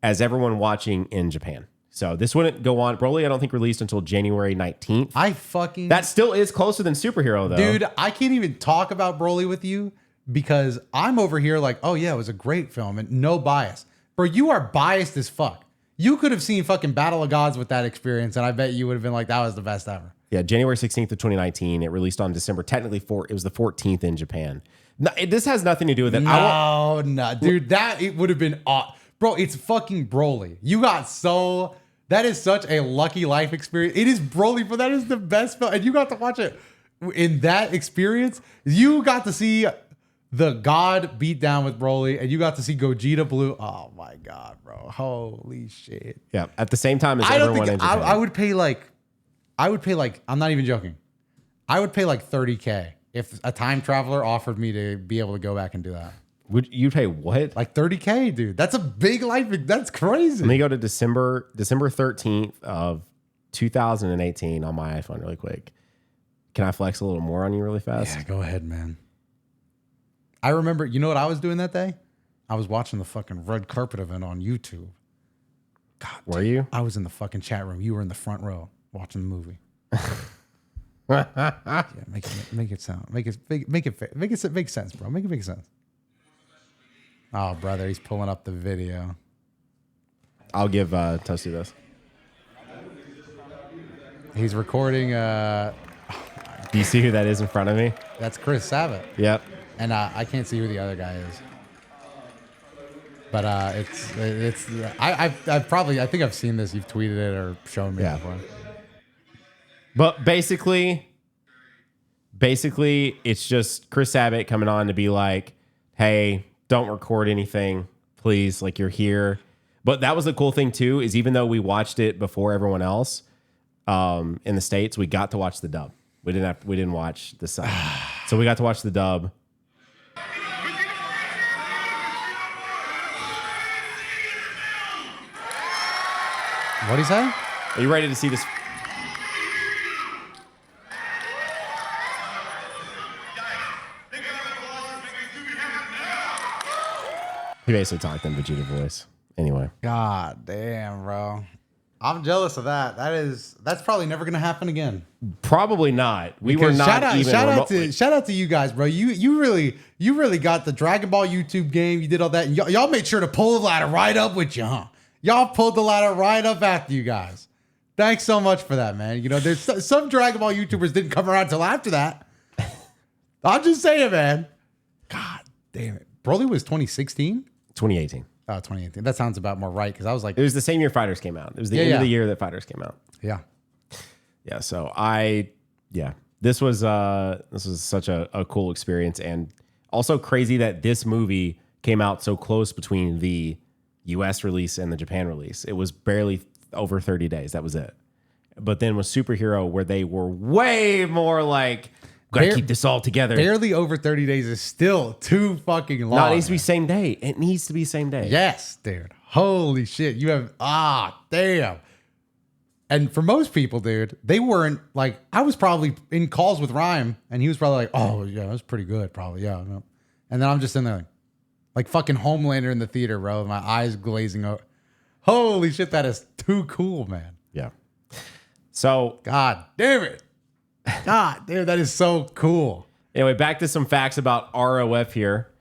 [SPEAKER 1] as everyone watching in Japan. So this wouldn't go on. Broly, I don't think released until January 19th. That still is closer than Superhero though.
[SPEAKER 2] Dude, I can't even talk about Broly with you because I'm over here like, oh yeah, it was a great film and no bias. Bro, you are biased as fuck. You could have seen fucking Battle of Gods with that experience, and I bet you would have been like, that was the best ever.
[SPEAKER 1] Yeah, January 16th of 2019. It released on December. Technically, it was the 14th in Japan. No, this has nothing to do with it.
[SPEAKER 2] No, dude, it would have been bro, it's fucking Broly. That is such a lucky life experience. It is Broly, but that is the best film. And you got to watch it in that experience. You got to see the God beat down with Broly, and you got to see Gogeta Blue. Oh my God, bro. Holy shit.
[SPEAKER 1] Yeah. At the same time as everyone in Japan.
[SPEAKER 2] I would pay like, I'm not even joking. I would pay like $30K if a time traveler offered me to be able to go back and do that.
[SPEAKER 1] Would you pay what?
[SPEAKER 2] Like $30K, dude. That's a big life. That's crazy.
[SPEAKER 1] Let me go to December 13th of 2018 on my iPhone really quick. Can I flex a little more on you really fast?
[SPEAKER 2] Yeah, go ahead, man. I remember, you know what I was doing that day? I was watching the fucking red carpet event on YouTube. God,
[SPEAKER 1] were you?
[SPEAKER 2] I was in the fucking chat room. You were in the front row watching the movie. Yeah, make it sound. Make it make sense, bro. Make it make sense. Oh, brother, he's pulling up the video.
[SPEAKER 1] I'll give Toasty this.
[SPEAKER 2] He's recording.
[SPEAKER 1] Do you see who that is in front of me?
[SPEAKER 2] That's Chris Sabat.
[SPEAKER 1] Yep.
[SPEAKER 2] And I can't see who the other guy is. But I think I've seen this. You've tweeted it or shown me before.
[SPEAKER 1] But basically, it's just Chris Sabat coming on to be like, hey, don't record anything, please. Like, you're here. But that was the cool thing too, is even though we watched it before everyone else in the States, we got to watch the dub. We didn't watch the sub. So we got to watch the dub.
[SPEAKER 2] What'd he say?
[SPEAKER 1] Are you ready to see this? He basically talked in Vegeta voice. Anyway.
[SPEAKER 2] God damn, bro. I'm jealous of that. That's probably never gonna happen again.
[SPEAKER 1] Probably not. We were not
[SPEAKER 2] shout out to you guys, bro. You really got the Dragon Ball YouTube game. You did all that. And y'all made sure to pull the ladder right up with you, huh? Y'all pulled the ladder right up after you guys. Thanks so much for that, man. You know, there's some Dragon Ball YouTubers didn't come around until after that. I'm just saying, man. God damn it. Broly was 2016?
[SPEAKER 1] 2018.
[SPEAKER 2] Oh, 2018. That sounds about more right because I was like,
[SPEAKER 1] it was the same year Fighters came out. It was the end of the year that Fighters came out.
[SPEAKER 2] Yeah.
[SPEAKER 1] Yeah. So this was such a cool experience, and also crazy that this movie came out so close between the US release and the Japan release. It was barely over 30 days. That was it. but then with Superhero, where they were way more like, gotta keep this all together.
[SPEAKER 2] Barely over 30 days is still too fucking long.
[SPEAKER 1] No, it needs to be same day. It needs to be same day.
[SPEAKER 2] Yes, dude. Holy shit. You have, damn. And for most people, dude, they weren't like, I was probably in calls with Rhyme and he was probably like, oh, yeah, that was pretty good. Probably. Yeah. No. And then I'm just in there like fucking Homelander in the theater, bro. My eyes glazing over. Holy shit. That is too cool, man.
[SPEAKER 1] Yeah. So,
[SPEAKER 2] God damn it. God damn, that is so cool.
[SPEAKER 1] anyway, back to some facts about ROF here.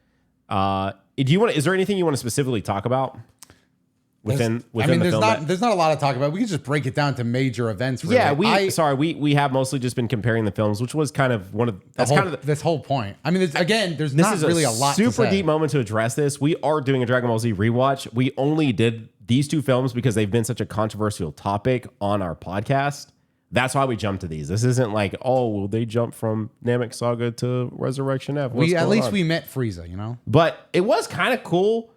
[SPEAKER 1] Is there anything you want to specifically talk about? Within the film
[SPEAKER 2] there's not a lot to talk about. We can just break it down to major events. Really.
[SPEAKER 1] Yeah, we have mostly just been comparing the films, which was kind of one of
[SPEAKER 2] this whole point. I mean, there's not really a lot.
[SPEAKER 1] Super deep moment to address this. We are doing a Dragon Ball Z rewatch. We only did these two films because they've been such a controversial topic on our podcast. That's why we jumped to these. This isn't like, they jumped from Namek Saga to Resurrection F.
[SPEAKER 2] We met Frieza, you know.
[SPEAKER 1] But it was kind of cool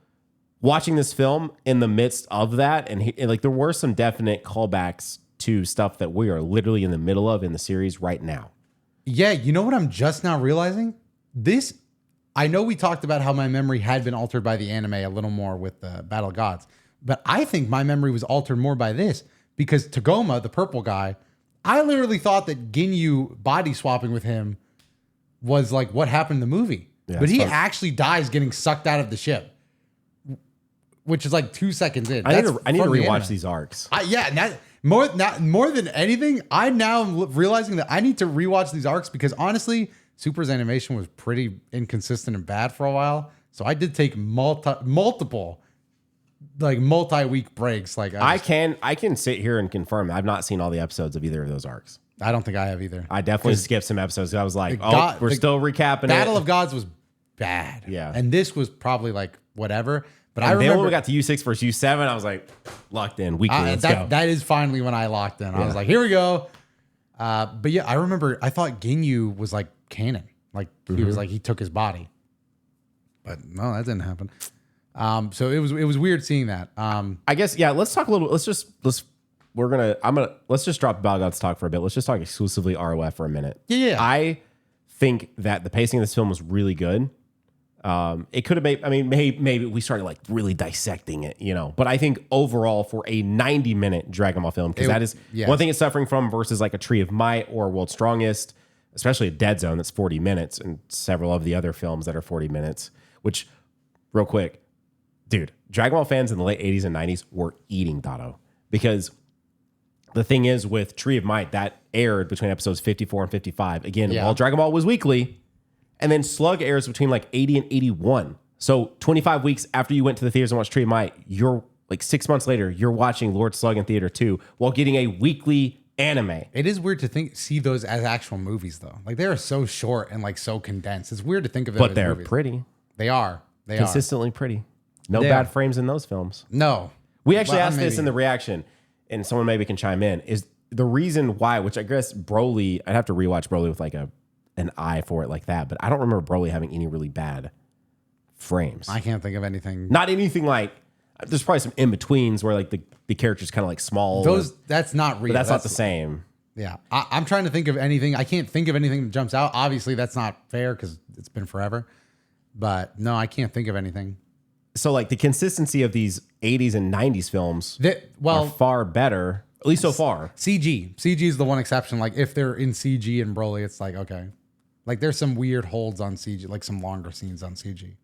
[SPEAKER 1] watching this film in the midst of that, and there were some definite callbacks to stuff that we are literally in the middle of in the series right now.
[SPEAKER 2] Yeah, you know what I'm just now realizing? I know we talked about how my memory had been altered by the anime a little more with the Battle of Gods, but I think my memory was altered more by this because Tagoma, the purple guy, I literally thought that Ginyu body swapping with him was like what happened in the movie. Yeah, but he actually dies getting sucked out of the ship. Which is like 2 seconds in.
[SPEAKER 1] I need to rewatch these arcs.
[SPEAKER 2] More than anything, I'm now realizing that I need to rewatch these arcs because honestly, Super's animation was pretty inconsistent and bad for a while. So I did take multiple multi-week breaks. Like
[SPEAKER 1] I can sit here and confirm I've not seen all the episodes of either of those arcs.
[SPEAKER 2] I don't think I have either.
[SPEAKER 1] I definitely skipped some episodes. I was like, we're still recapping.
[SPEAKER 2] Battle of Gods was bad.
[SPEAKER 1] Yeah,
[SPEAKER 2] and this was probably like whatever. But I
[SPEAKER 1] remember
[SPEAKER 2] remember
[SPEAKER 1] when we got to U6 versus U7, I was like, locked in weekly. Let's go.
[SPEAKER 2] That is finally when I locked in. I was like, here we go. But yeah, I remember I thought Ginyu was like canon. Like he was like, he took his body. But no, that didn't happen. So it was weird seeing that.
[SPEAKER 1] I guess, yeah, let's talk a little, let's just drop Balgod's talk for a bit. Let's just talk exclusively ROF for a minute.
[SPEAKER 2] Yeah.
[SPEAKER 1] I think that the pacing of this film was really good. It could have maybe we started like really dissecting it, you know, but I think overall for a 90-minute Dragon Ball film, because that is one thing it's suffering from versus like a Tree of Might or World's Strongest, especially a Dead Zone that's 40 minutes and several of the other films that are 40 minutes, which real quick, dude, Dragon Ball fans in the late 80s and 90s were eating Dato because the thing is with Tree of Might that aired between episodes 54 and 55. Again, while Dragon Ball was weekly. And then Slug airs between like 80 and 81. So 25 weeks after you went to the theaters and watched Tree of Might, you're like 6 months later, you're watching Lord Slug in theater too, while getting a weekly anime.
[SPEAKER 2] It is weird to see those as actual movies though. Like they are so short and like so condensed. It's weird to think of them as
[SPEAKER 1] they're
[SPEAKER 2] movies.
[SPEAKER 1] Pretty.
[SPEAKER 2] They are. They
[SPEAKER 1] consistently pretty. No
[SPEAKER 2] they
[SPEAKER 1] bad
[SPEAKER 2] are.
[SPEAKER 1] Frames in those films.
[SPEAKER 2] No.
[SPEAKER 1] We actually asked this in the reaction, and someone maybe can chime in, is the reason why, which I guess Broly, I'd have to rewatch Broly with like an eye for it like that, but I don't remember Broly having any really bad frames.
[SPEAKER 2] I can't think of anything.
[SPEAKER 1] Not anything like, there's probably some in-betweens where like the character's kind of like small.
[SPEAKER 2] That's not real.
[SPEAKER 1] But that's not the same.
[SPEAKER 2] Yeah. I'm trying to think of anything. I can't think of anything that jumps out. Obviously that's not fair because it's been forever, but no, I can't think of anything.
[SPEAKER 1] So like the consistency of these 80s and 90s films are far better, at least so far.
[SPEAKER 2] CG is the one exception. Like if they're in CG and Broly, it's like, okay. Like there's some weird holds on CG, like some longer scenes on CG.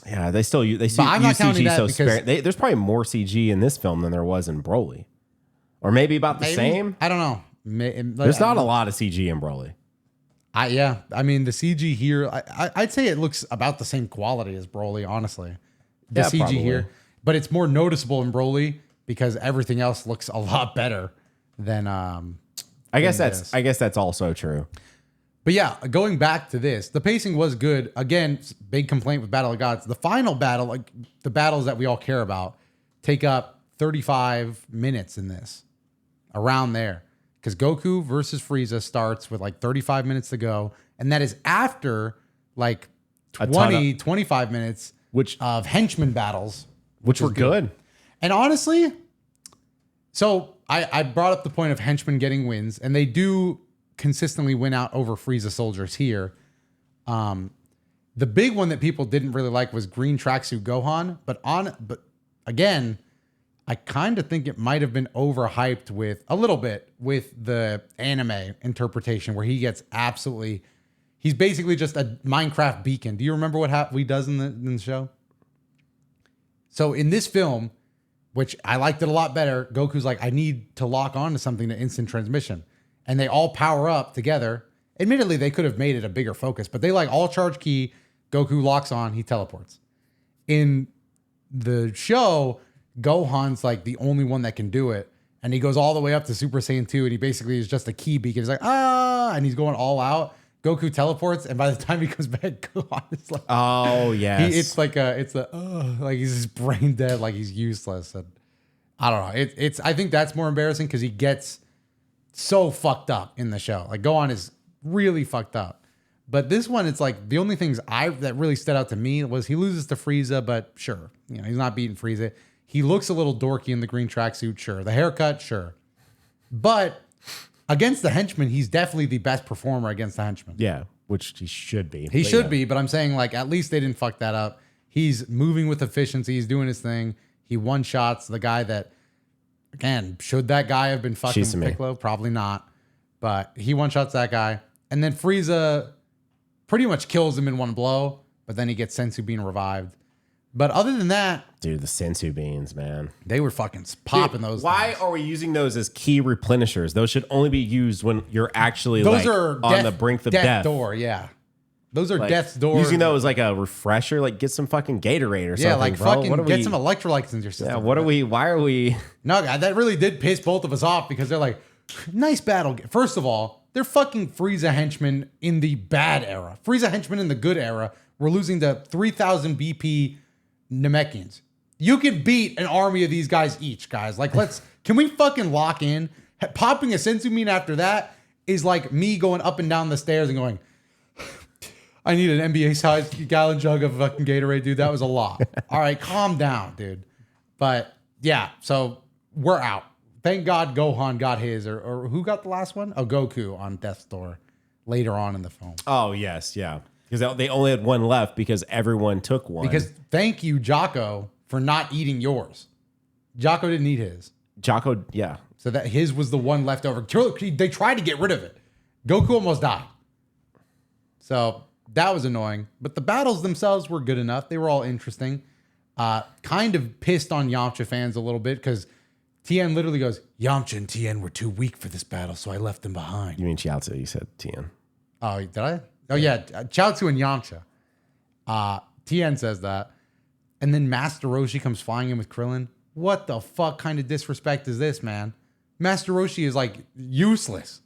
[SPEAKER 1] Yeah, they still use CG so sparingly. There's probably more CG in this film than there was in Broly, or maybe about the same.
[SPEAKER 2] I don't know.
[SPEAKER 1] There's not a lot of CG in Broly.
[SPEAKER 2] I mean the CG here, I'd say it looks about the same quality as Broly. Honestly, the CG probably. Here, but it's more noticeable in Broly because everything else looks a lot better than.
[SPEAKER 1] I guess that's also true.
[SPEAKER 2] But yeah, going back to this, the pacing was good. Again, big complaint with Battle of Gods. The final battle, like the battles that we all care about, take up 35 minutes in this, around there. Because Goku versus Frieza starts with like 35 minutes to go. And that is after like 25 minutes of henchman battles.
[SPEAKER 1] Which were good.
[SPEAKER 2] And honestly, so I brought up the point of henchmen getting wins, and they do consistently win out over Frieza soldiers here. The big one that people didn't really like was Green Tracksuit Gohan, but again, I kind of think it might have been overhyped with a little bit with the anime interpretation where he gets absolutely. He's basically just a Minecraft beacon. Do you remember what he does in the show? So in this film, which I liked it a lot better, Goku's like, I need to lock on to something to instant transmission. And they all power up together. Admittedly, they could have made it a bigger focus, but they like all charge ki. Goku locks on, he teleports. In the show, Gohan's like the only one that can do it. And he goes all the way up to Super Saiyan 2, and he basically is just a ki beacon. He's like, and he's going all out. Goku teleports, and by the time he comes back, Gohan is like,
[SPEAKER 1] oh yes,
[SPEAKER 2] it's like he's just brain dead, like he's useless. And I don't know. I think that's more embarrassing because he gets so fucked up in the show. Like Gohan is really fucked up, but this one, it's like the only things that really stood out to me was he loses to Frieza, but sure, he's not beating Frieza. He looks a little dorky in the green tracksuit, sure. The haircut, sure, but. Against the henchman, he's definitely the best performer against the henchman.
[SPEAKER 1] Yeah, which he should be.
[SPEAKER 2] He should be, but I'm saying like at least they didn't fuck that up. He's moving with efficiency. He's doing his thing. He one-shots the guy that, again, should that guy have been fucking Piccolo? Probably not. But he one-shots that guy. And then Frieza pretty much kills him in one blow, but then he gets Senzu being revived. But other than that...
[SPEAKER 1] Dude, the Senzu beans, man.
[SPEAKER 2] They were fucking popping those
[SPEAKER 1] Why
[SPEAKER 2] things.
[SPEAKER 1] are we using those as key replenishers? Those should only be used when you're actually on the brink of death.
[SPEAKER 2] Door, yeah. Those are death's doors.
[SPEAKER 1] Using those as like a refresher, like get some fucking Gatorade or something.
[SPEAKER 2] Yeah, like
[SPEAKER 1] bro.
[SPEAKER 2] fucking get some electrolytes in your system.
[SPEAKER 1] Yeah, why are we...
[SPEAKER 2] No, God, that really did piss both of us off because they're like, nice battle. First of all, they're fucking Frieza henchmen in the bad era. Frieza henchmen in the good era. We're losing to 3,000 BP Namekians. You can beat an army of these guys each, guys. Like, can we fucking lock in? Popping a Senzu bean after that is like me going up and down the stairs and going, I need an NBA-sized gallon jug of fucking Gatorade, dude. That was a lot. All right, calm down, dude. But yeah, so we're out. Thank God Gohan got his, or who got the last one? Oh, Goku on Death's Door later on in the film.
[SPEAKER 1] Oh, yes, yeah. Because they only had one left because everyone took one.
[SPEAKER 2] Because thank you, Jocko, for not eating yours. Jocko didn't eat his.
[SPEAKER 1] Jocko, yeah.
[SPEAKER 2] So that his was the one left over. They tried to get rid of it. Goku almost died. So that was annoying. But the battles themselves were good enough. They were all interesting. Kind of pissed on Yamcha fans a little bit because Tien literally goes, Yamcha and Tien were too weak for this battle, so I left them behind.
[SPEAKER 1] You mean Chiaotzu, you said Tien.
[SPEAKER 2] Oh, did I? Oh, yeah. Chiaotzu and Yamcha. Tien says that. And then Master Roshi comes flying in with Krillin. What the fuck kind of disrespect is this, man? Master Roshi is like useless.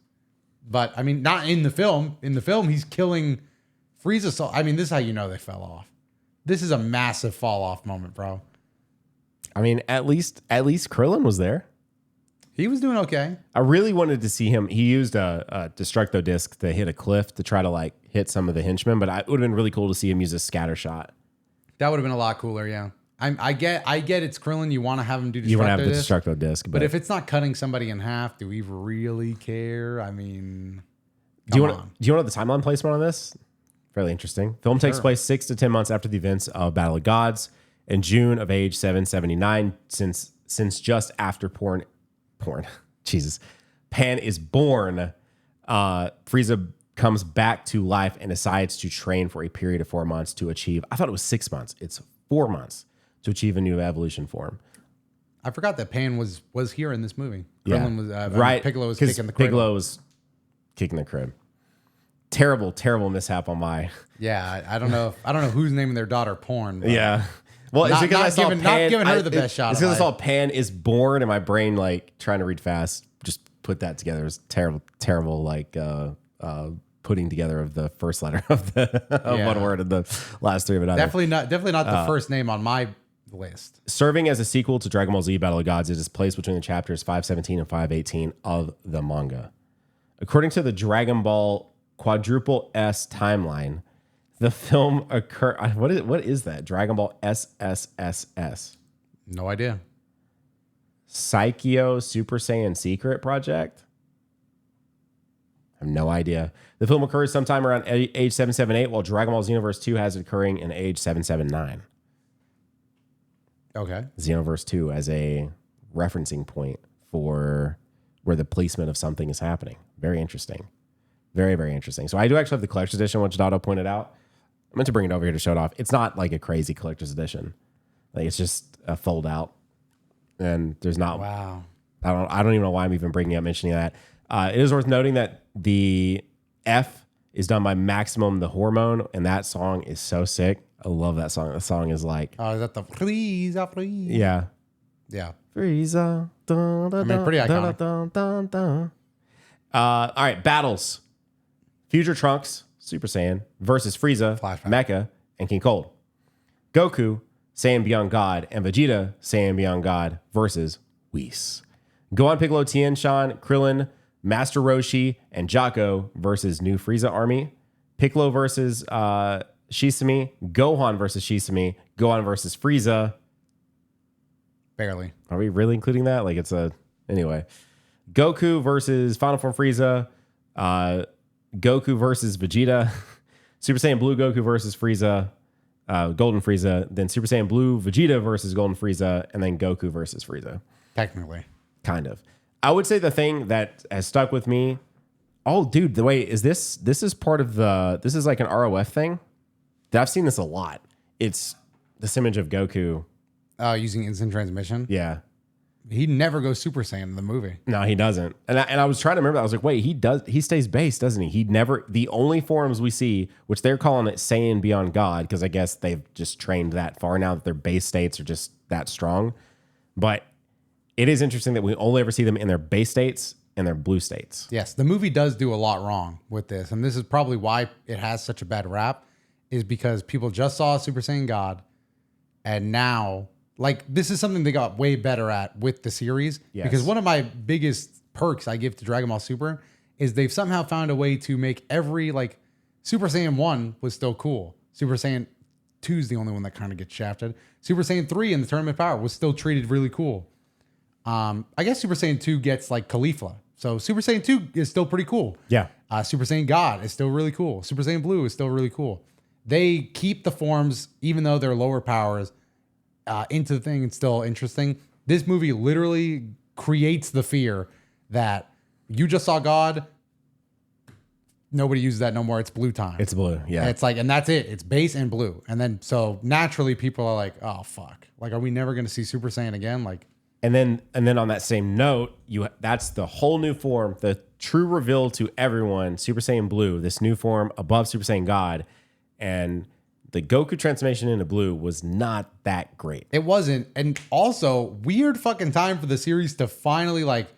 [SPEAKER 2] But I mean, not in the film. In the film, he's killing Frieza. So, I mean, this is how you know they fell off. This is a massive fall off moment, bro.
[SPEAKER 1] I mean, at least Krillin was there.
[SPEAKER 2] He was doing okay.
[SPEAKER 1] I really wanted to see him. He used a Destructo disc to hit a cliff to try to like hit some of the henchmen, but it would have been really cool to see him use a scatter shot.
[SPEAKER 2] That would have been a lot cooler, yeah. I get it's Krillin. You want to have him do Destructo disc.
[SPEAKER 1] You want to have the Destructo disc.
[SPEAKER 2] But if it's not cutting somebody in half, do we really care? I mean,
[SPEAKER 1] do you want to know the timeline placement on this? Fairly interesting. Film takes place 6 to 10 months after the events of Battle of Gods in June of age 779, since just after Jesus, Pan is born. Frieza comes back to life and decides to train for a period of 4 months to achieve. I thought it was 6 months. It's 4 months to achieve a new evolution form.
[SPEAKER 2] I forgot that Pan was here in this movie.
[SPEAKER 1] Krillin
[SPEAKER 2] was
[SPEAKER 1] right.
[SPEAKER 2] Piccolo was kicking the crib.
[SPEAKER 1] Piccolo was kicking the crib. Terrible mishap on my.
[SPEAKER 2] Yeah, I don't know who's naming their daughter Porn.
[SPEAKER 1] Yeah. Well, it's because I saw Pan.
[SPEAKER 2] Not giving her the best shot.
[SPEAKER 1] It's because I saw Pan is born, and my brain, like, trying to read fast, just put that together. It was terrible, like, putting together of the first letter of one word and the last three of it.
[SPEAKER 2] Definitely not the first name on my list.
[SPEAKER 1] Serving as a sequel to Dragon Ball Z Battle of Gods, it is placed between the chapters 517 and 518 of the manga. According to the Dragon Ball Quadruple S timeline, the film occurred. What is that? Dragon Ball SSSS.
[SPEAKER 2] No idea.
[SPEAKER 1] Psycho Super Saiyan Secret Project. I have no idea. The film occurs sometime around age 778, while Dragon Ball Xenoverse 2 has it occurring in age 779.
[SPEAKER 2] Okay.
[SPEAKER 1] Xenoverse 2 as a referencing point for where the placement of something is happening. Very interesting. Very, very interesting. So I do actually have the collector's edition, which Dotto pointed out. I meant to bring it over here to show it off. It's not like a crazy collector's edition. Like it's just a fold out. And there's not.
[SPEAKER 2] Wow.
[SPEAKER 1] I don't even know why I'm even bringing up mentioning that. It is worth noting that the F is done by Maximum the Hormone, and that song is so sick. I love that song. The song is like,
[SPEAKER 2] Oh, is that the Frieza?
[SPEAKER 1] yeah,
[SPEAKER 2] Yeah.
[SPEAKER 1] Frieza. Dun, dun,
[SPEAKER 2] I mean, pretty
[SPEAKER 1] dun,
[SPEAKER 2] iconic.
[SPEAKER 1] dun, dun, dun. All right, battles. Future Trunks, Super Saiyan, versus Frieza,
[SPEAKER 2] Flashback.
[SPEAKER 1] Mecha, and King Cold. Goku, Saiyan Beyond God, and Vegeta, Saiyan Beyond God, versus Whis. Gohan, Piccolo, Tien, Shan, Krillin, Master Roshi, and Jaco versus New Frieza Army. Piccolo versus Shisame. Gohan versus Shisame. Gohan versus Frieza.
[SPEAKER 2] Barely.
[SPEAKER 1] Are we really including that? Like it's a... Anyway. Goku versus Final Form Frieza. Goku versus Vegeta. Super Saiyan Blue Goku versus Frieza. Golden Frieza. Then Super Saiyan Blue Vegeta versus Golden Frieza. And then Goku versus Frieza.
[SPEAKER 2] Technically.
[SPEAKER 1] Kind of. I would say the thing that has stuck with me... Oh, dude, the way is this is part of the... This is like an ROF thing. I've seen this a lot. It's this image of Goku.
[SPEAKER 2] Using instant transmission.
[SPEAKER 1] Yeah.
[SPEAKER 2] He never goes Super Saiyan in the movie.
[SPEAKER 1] No, he doesn't. And I was trying to remember. I was like, wait, he stays base, doesn't he? He never, the only forms we see, which they're calling it Saiyan Beyond God, because I guess they've just trained that far now that their base states are just that strong. But it is interesting that we only ever see them in their base states and their blue states.
[SPEAKER 2] Yes, the movie does do a lot wrong with this. And this is probably why it has such a bad rap, is because people just saw Super Saiyan God. And now, like, this is something they got way better at with the series.
[SPEAKER 1] Yes.
[SPEAKER 2] Because one of my biggest perks I give to Dragon Ball Super is they've somehow found a way to make every, like, Super Saiyan 1 was still cool. Super Saiyan 2 is the only one that kind of gets shafted. Super Saiyan 3 in the Tournament Power was still treated really cool. I guess Super Saiyan 2 gets, like, Caulifla. So Super Saiyan 2 is still pretty cool.
[SPEAKER 1] Yeah.
[SPEAKER 2] Super Saiyan God is still really cool. Super Saiyan Blue is still really cool. They keep the forms, even though they're lower powers, into the thing. It's still interesting. This movie literally creates the fear that you just saw God. Nobody uses that no more. It's blue time.
[SPEAKER 1] It's blue. Yeah.
[SPEAKER 2] And it's like, and that's it. It's base and blue. And then, so naturally people are like, oh, fuck. Like, are we never going to see Super Saiyan again? Like,
[SPEAKER 1] And then on that same note, that's the whole new form, the true reveal to everyone, Super Saiyan Blue, this new form above Super Saiyan God. And the Goku transformation into blue was not that great.
[SPEAKER 2] it wasn't. And also, weird fucking time for the series to finally, like,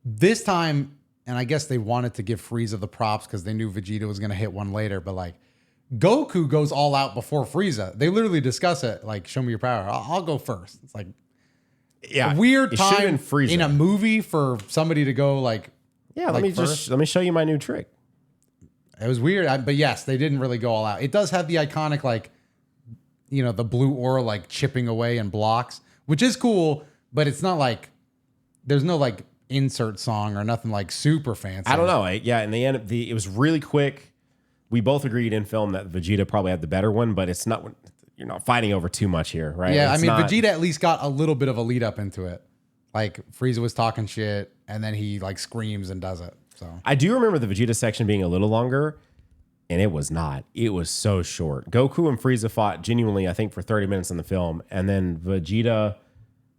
[SPEAKER 2] this time, and I guess they wanted to give Frieza the props because they knew Vegeta was going to hit one later, but like, Goku goes all out before Frieza. They literally discuss it, like, show me your power. I'll go first. It's like,
[SPEAKER 1] Yeah.
[SPEAKER 2] a weird
[SPEAKER 1] it should've
[SPEAKER 2] time
[SPEAKER 1] been Frieza.
[SPEAKER 2] in a movie for somebody to go like,
[SPEAKER 1] Yeah,
[SPEAKER 2] like
[SPEAKER 1] let me show you my new trick.
[SPEAKER 2] it was weird. But yes, they didn't really go all out. It does have the iconic, like, you know, the blue aura, like chipping away and blocks, which is cool, but it's not like, there's no like insert song or nothing like super fancy.
[SPEAKER 1] I don't know. Yeah, in the end, it was really quick. We both agreed in film that Vegeta probably had the better one, but it's not. You're not fighting over too much here, right?
[SPEAKER 2] Yeah,
[SPEAKER 1] It's
[SPEAKER 2] I mean,
[SPEAKER 1] not-
[SPEAKER 2] Vegeta at least got a little bit of a lead up into it. Like, Frieza was talking shit, and then he like screams and does it. So
[SPEAKER 1] I do remember the Vegeta section being a little longer, and it was not. It was so short. Goku and Frieza fought genuinely, I think, for 30 minutes in the film, and then Vegeta,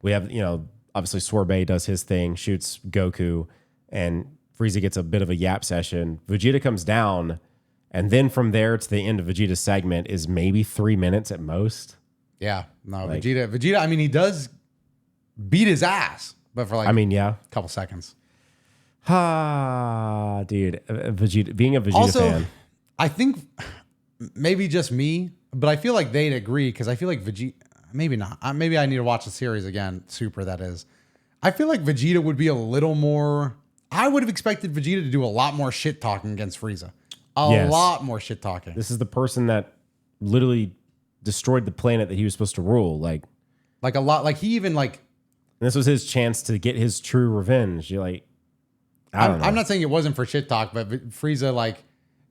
[SPEAKER 1] we have, obviously Sorbet does his thing, shoots Goku, and Frieza gets a bit of a yap session. Vegeta comes down, and then from there to the end of Vegeta's segment is maybe 3 minutes at most.
[SPEAKER 2] yeah, no, Vegeta. I mean, he does beat his ass, but for like
[SPEAKER 1] Yeah.
[SPEAKER 2] a couple seconds.
[SPEAKER 1] Ah, dude, Vegeta, being a Vegeta
[SPEAKER 2] Also,
[SPEAKER 1] fan.
[SPEAKER 2] I think maybe just me, but I feel like they'd agree because I feel like Vegeta, maybe not. Maybe I need to watch the series again. Super, that is. I feel like Vegeta would be a little more. I would have expected Vegeta to do a lot more shit talking against Frieza. A lot more shit talking.
[SPEAKER 1] This is the person that literally destroyed the planet that he was supposed to rule. Like
[SPEAKER 2] Like a lot. Like he even like
[SPEAKER 1] And this was his chance to get his true revenge. You're like, I don't know.
[SPEAKER 2] I'm not saying it wasn't for shit talk, but Frieza like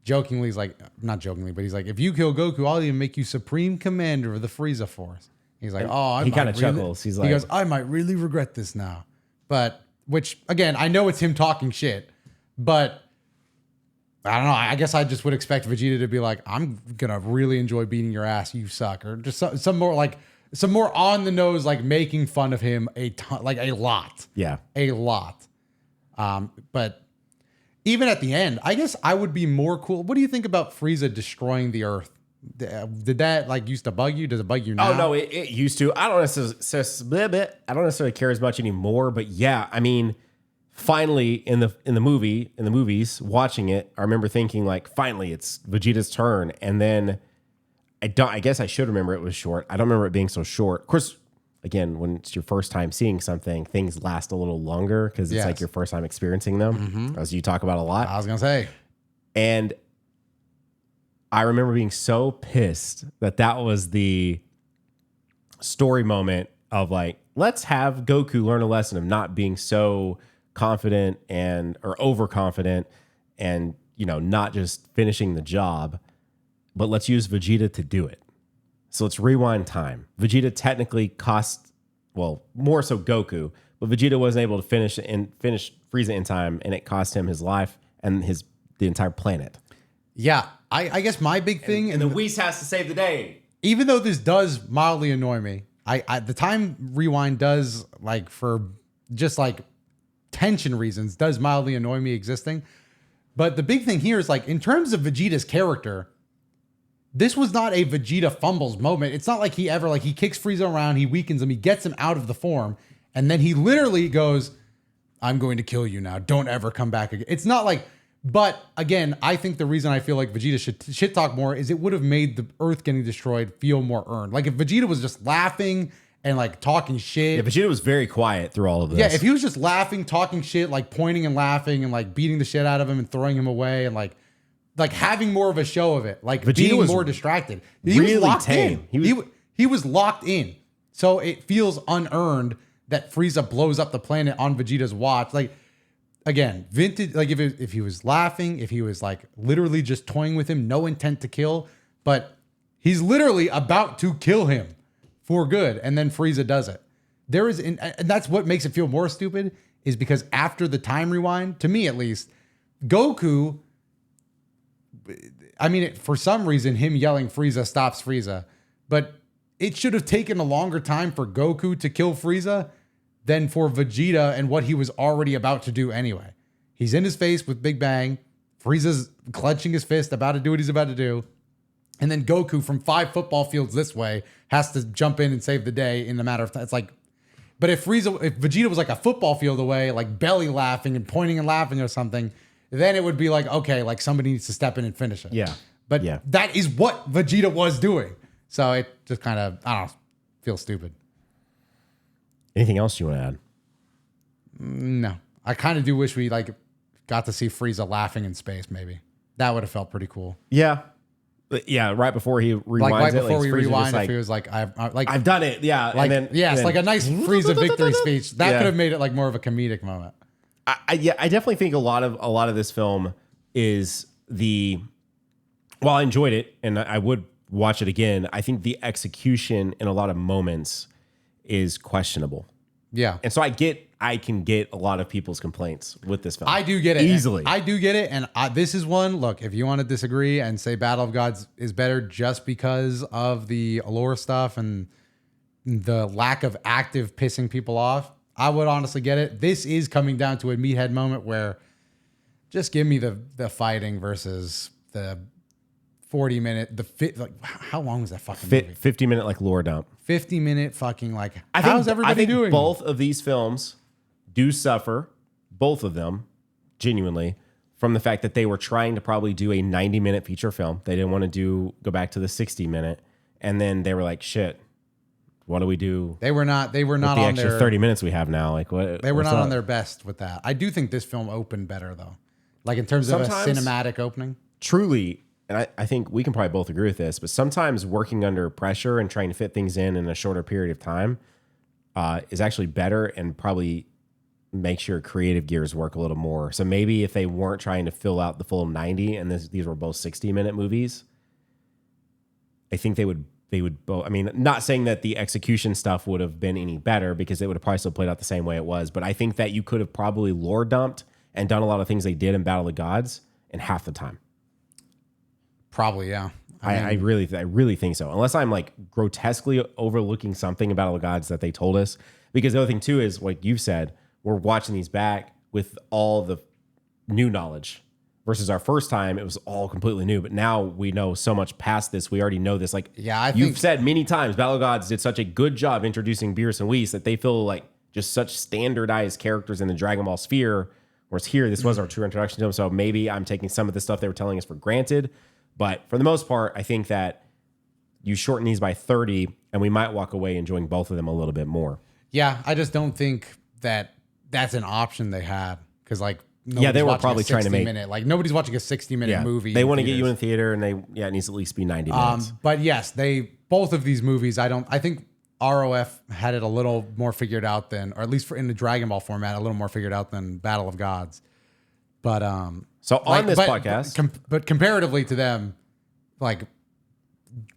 [SPEAKER 2] jokingly is like, not jokingly, but he's like, if you kill Goku, I'll even make you supreme commander of the Frieza Force. He's like,
[SPEAKER 1] he kind of chuckles. He's like,
[SPEAKER 2] he goes, I might really regret this now. But which again, I know it's him talking shit, but I don't know. I guess I just would expect Vegeta to be like, I'm gonna really enjoy beating your ass, you suck, or just some more on the nose, like making fun of him a ton, like a lot.
[SPEAKER 1] Yeah,
[SPEAKER 2] a lot. But even at the end, I guess I would be more cool. What do you think about Frieza destroying the Earth? Did that like used to bug you? Does it bug you now?
[SPEAKER 1] Oh no, it used to. I don't necessarily care as much anymore. But yeah, I mean, finally in the movies, watching it, I remember thinking like, finally, it's Vegeta's turn. And then I guess I should remember it was short. I don't remember it being so short. Of course, again, when it's your first time seeing something, things last a little longer because it's like your first time experiencing them, as you talk about a lot.
[SPEAKER 2] I was gonna say,
[SPEAKER 1] and I remember being so pissed that was the story moment of like, let's have Goku learn a lesson of not being so confident or overconfident and, not just finishing the job, but let's use Vegeta to do it. So let's rewind time. Vegeta technically more so Goku, but Vegeta wasn't able to finish Frieza in time, and it cost him his life and the entire planet.
[SPEAKER 2] Yeah, I guess my big thing,
[SPEAKER 1] and the Whis has to save the day.
[SPEAKER 2] Even though this does mildly annoy me, the time rewind does, like, for just like tension reasons, does mildly annoy me existing. But the big thing here is, like, in terms of Vegeta's character, this was not a Vegeta fumbles moment. It's not like he kicks Frieza around, he weakens him, he gets him out of the form, and then he literally goes, I'm going to kill you now. Don't ever come back again. It's not like, but again, I think the reason I feel like Vegeta should shit talk more is it would have made the Earth getting destroyed feel more earned. Like if Vegeta was just laughing and like talking shit.
[SPEAKER 1] Yeah, Vegeta was very quiet through all of this.
[SPEAKER 2] Yeah, if he was just laughing, talking shit, like pointing and laughing and like beating the shit out of him and throwing him away and like having more of a show of it, like Vegeta being more distracted. He
[SPEAKER 1] really
[SPEAKER 2] was locked
[SPEAKER 1] tame.
[SPEAKER 2] in. He was locked in. So it feels unearned that Frieza blows up the planet on Vegeta's watch. Like, again, vintage, like if he was laughing, if he was like literally just toying with him, no intent to kill, but he's literally about to kill him for good. And then Frieza does it. And that's what makes it feel more stupid, is because after the time rewind, to me at least, Goku, I mean, for some reason, him yelling Frieza stops Frieza, but it should have taken a longer time for Goku to kill Frieza than for Vegeta and what he was already about to do anyway. He's in his face with Big Bang. Frieza's clenching his fist, about to do what he's about to do. And then Goku from 5 football fields this way has to jump in and save the day in the matter of time. It's like, but if Vegeta was like a football field away, like belly laughing and pointing and laughing or something, then it would be like, okay, like somebody needs to step in and finish it.
[SPEAKER 1] Yeah.
[SPEAKER 2] But that is what Vegeta was doing. So it just kind of, I don't know, feels stupid.
[SPEAKER 1] Anything else you want to add?
[SPEAKER 2] No. I kind of do wish we like got to see Frieza laughing in space, maybe. That would have felt pretty cool.
[SPEAKER 1] Yeah. Yeah, right before he rewinds
[SPEAKER 2] like right
[SPEAKER 1] it.
[SPEAKER 2] Before we rewind,
[SPEAKER 1] like,
[SPEAKER 2] if he was like,
[SPEAKER 1] I've done it. Yeah.
[SPEAKER 2] Like,
[SPEAKER 1] and then,
[SPEAKER 2] it's like a nice Frieza victory speech. That could have made it like more of a comedic moment.
[SPEAKER 1] I definitely think a lot of this film is while I enjoyed it and I would watch it again, I think the execution in a lot of moments is questionable.
[SPEAKER 2] Yeah.
[SPEAKER 1] And so I can get a lot of people's complaints with this film.
[SPEAKER 2] I do get it.
[SPEAKER 1] Easily.
[SPEAKER 2] I do get it. And this is one, look, if you want to disagree and say Battle of Gods is better just because of the Allure stuff and the lack of active pissing people off, I would honestly get it. This is coming down to a meathead moment where just give me the fighting versus the 40-minute, how long was that fucking movie?
[SPEAKER 1] 50-minute like lore dump.
[SPEAKER 2] 50-minute fucking like,
[SPEAKER 1] how's
[SPEAKER 2] everybody doing?
[SPEAKER 1] Both of these films do suffer, both of them, genuinely, from the fact that they were trying to probably do a 90-minute feature film. They didn't want to go back to the 60-minute. And then they were like, shit, what do we do?
[SPEAKER 2] They were not
[SPEAKER 1] the
[SPEAKER 2] on
[SPEAKER 1] extra
[SPEAKER 2] their
[SPEAKER 1] 30 minutes we have now. Like what?
[SPEAKER 2] They were not on their best with that. I do think this film opened better though. Like in terms of a cinematic opening.
[SPEAKER 1] Truly, and I think we can probably both agree with this, but sometimes working under pressure and trying to fit things in a shorter period of time is actually better and probably makes your creative gears work a little more. So maybe if they weren't trying to fill out the full 90 and these were both 60-minute movies, I think they would both. I mean, not saying that the execution stuff would have been any better because it would have probably still played out the same way it was, but I think that you could have probably lore dumped and done a lot of things they did in Battle of the Gods in half the time.
[SPEAKER 2] Probably, yeah.
[SPEAKER 1] I really think so. Unless I'm like grotesquely overlooking something in Battle of the Gods that they told us. Because the other thing too is, like you've said, we're watching these back with all the new knowledge versus our first time. It was all completely new, but now we know so much past this. We already know this. Like you've said many times, Battle of the Gods did such a good job introducing Beerus and Whis that they feel like just such standardized characters in the Dragon Ball sphere. Whereas here, this was our true introduction to them. So maybe I'm taking some of the stuff they were telling us for granted. But for the most part, I think that you shorten these by 30 and we might walk away enjoying both of them a little bit more.
[SPEAKER 2] Yeah, I just don't think that that's an option they had. Because like,
[SPEAKER 1] they were probably trying to make
[SPEAKER 2] like nobody's watching a 60-minute movie.
[SPEAKER 1] They want to get you in theater and it needs to at least be 90 minutes.
[SPEAKER 2] But yes, both of these movies, I think ROF had it a little more figured out than, or at least in the Dragon Ball format, a little more figured out than Battle of Gods. But
[SPEAKER 1] so on this podcast,
[SPEAKER 2] but comparatively to them, like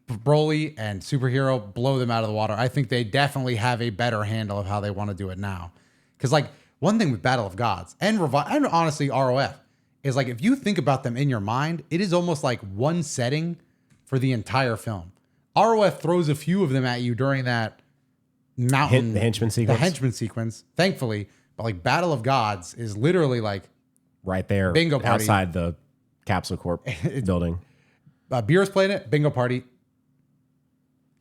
[SPEAKER 2] Broly and Superhero blow them out of the water. I think they definitely have a better handle of how they want to do it now. Because like one thing with Battle of Gods and honestly ROF is like if you think about them in your mind, it is almost like one setting for the entire film. ROF throws a few of them at you during that mountain,
[SPEAKER 1] the henchman sequence.
[SPEAKER 2] Thankfully, but like Battle of Gods is literally like
[SPEAKER 1] right there,
[SPEAKER 2] bingo party
[SPEAKER 1] outside the Capsule Corp building.
[SPEAKER 2] Beerus playing it, bingo party.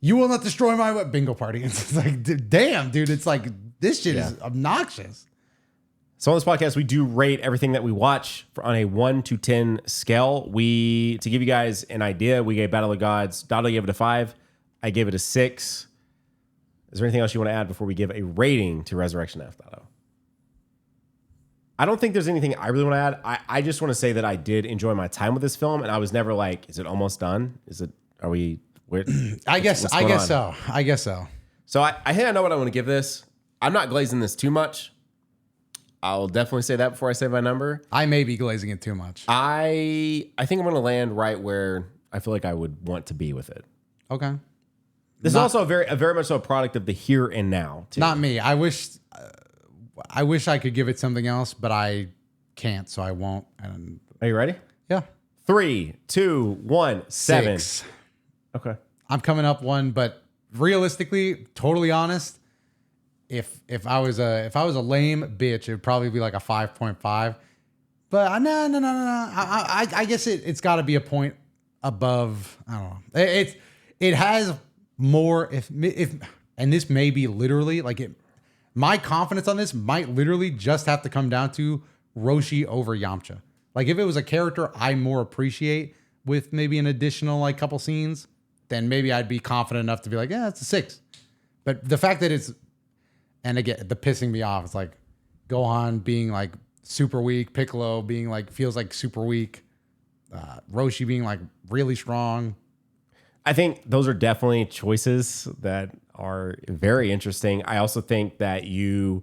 [SPEAKER 2] You will not destroy my bingo party. It's like, damn, dude. It's like this shit is obnoxious.
[SPEAKER 1] So on this podcast, we do rate everything that we watch on a 1 to 10 scale. To give you guys an idea, we gave Battle of the Gods. Doto gave it a 5. I gave it a 6. Is there anything else you want to add before we give a rating to Resurrection F, Doto? I don't think there's anything I really want to add. I just want to say that I did enjoy my time with this film, and I was never like, is it almost done? I guess so. So I think I know what I want to give this. I'm not glazing this too much. I'll definitely say that before I say my number.
[SPEAKER 2] I may be glazing it too much.
[SPEAKER 1] I think I'm going to land right where I feel like I would want to be with it.
[SPEAKER 2] Okay.
[SPEAKER 1] This is also a very much so a product of the here and now, too.
[SPEAKER 2] Not me. I wish I could give it something else, but I can't, so I won't. And
[SPEAKER 1] are you ready?
[SPEAKER 2] Yeah.
[SPEAKER 1] 3, 2, 1, 7.
[SPEAKER 2] 6.
[SPEAKER 1] Okay.
[SPEAKER 2] I'm coming up one, but realistically, totally honest, if I was a lame bitch, it would probably be like a 5.5. But no. I guess it's got to be a point above. I don't know. It has more. If and this may be literally like it. My confidence on this might literally just have to come down to Roshi over Yamcha. Like if it was a character I more appreciate with maybe an additional like couple scenes, then maybe I'd be confident enough to be like, yeah, it's a 6. But the fact that it's, and again, the pissing me off, it's like Gohan being like super weak, Piccolo being like, feels like super weak, Roshi being like really strong.
[SPEAKER 1] I think those are definitely choices that are very interesting. I also think that you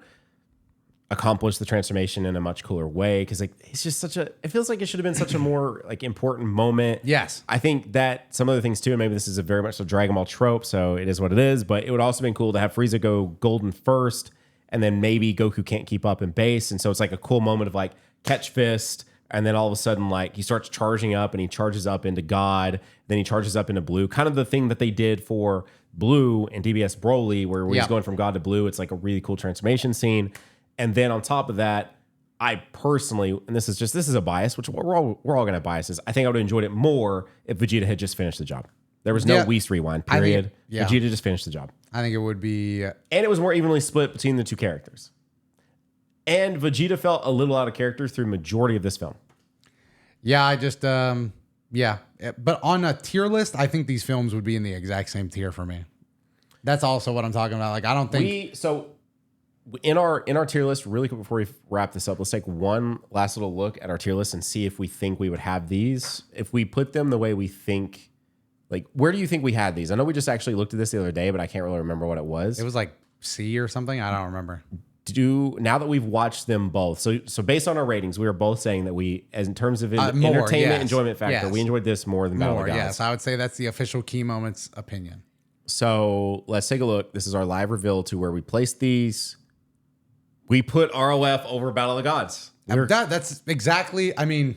[SPEAKER 1] accomplish the transformation in a much cooler way because like it's just it feels like it should have been such a more like important moment.
[SPEAKER 2] Yes.
[SPEAKER 1] I think that some other things too, and maybe this is a very much a Dragon Ball trope, so it is what it is, but it would also been cool to have Frieza go golden first and then maybe Goku can't keep up in base. And so it's like a cool moment of like catch fist. And then all of a sudden, like he starts charging up and he charges up into God. Then he charges up into Blue. Kind of the thing that they did for Blue and DBS Broly, where he's going from God to Blue. It's like a really cool transformation scene. And then on top of that, I personally, and this is a bias, which we're all going to have biases. I think I would have enjoyed it more if Vegeta had just finished the job. There was no Whis rewind, period. Vegeta just finished the job.
[SPEAKER 2] I think it would be.
[SPEAKER 1] And it was more evenly split between the two characters. And Vegeta felt a little out of character through majority of this film.
[SPEAKER 2] Yeah, I just, yeah. But on a tier list, I think these films would be in the exact same tier for me. That's also what I'm talking about. Like, I don't think...
[SPEAKER 1] In our tier list, really quick before we wrap this up, let's take one last little look at our tier list and see if we think we would have these. If we put them the way we think... Like, where do you think we had these? I know we just actually looked at this the other day, but I can't really remember what it was.
[SPEAKER 2] It was like C or something. I don't remember.
[SPEAKER 1] Now that we've watched them both, so based on our ratings, we are both saying that we, as in terms of
[SPEAKER 2] More,
[SPEAKER 1] entertainment,
[SPEAKER 2] yes.
[SPEAKER 1] enjoyment factor,
[SPEAKER 2] Yes.
[SPEAKER 1] we enjoyed this more than Battle of the Gods.
[SPEAKER 2] Yes, I would say that's the official Key Moments opinion.
[SPEAKER 1] So let's take a look. This is our live reveal to where we placed these. We put ROF over Battle of the Gods.
[SPEAKER 2] That's exactly. I mean,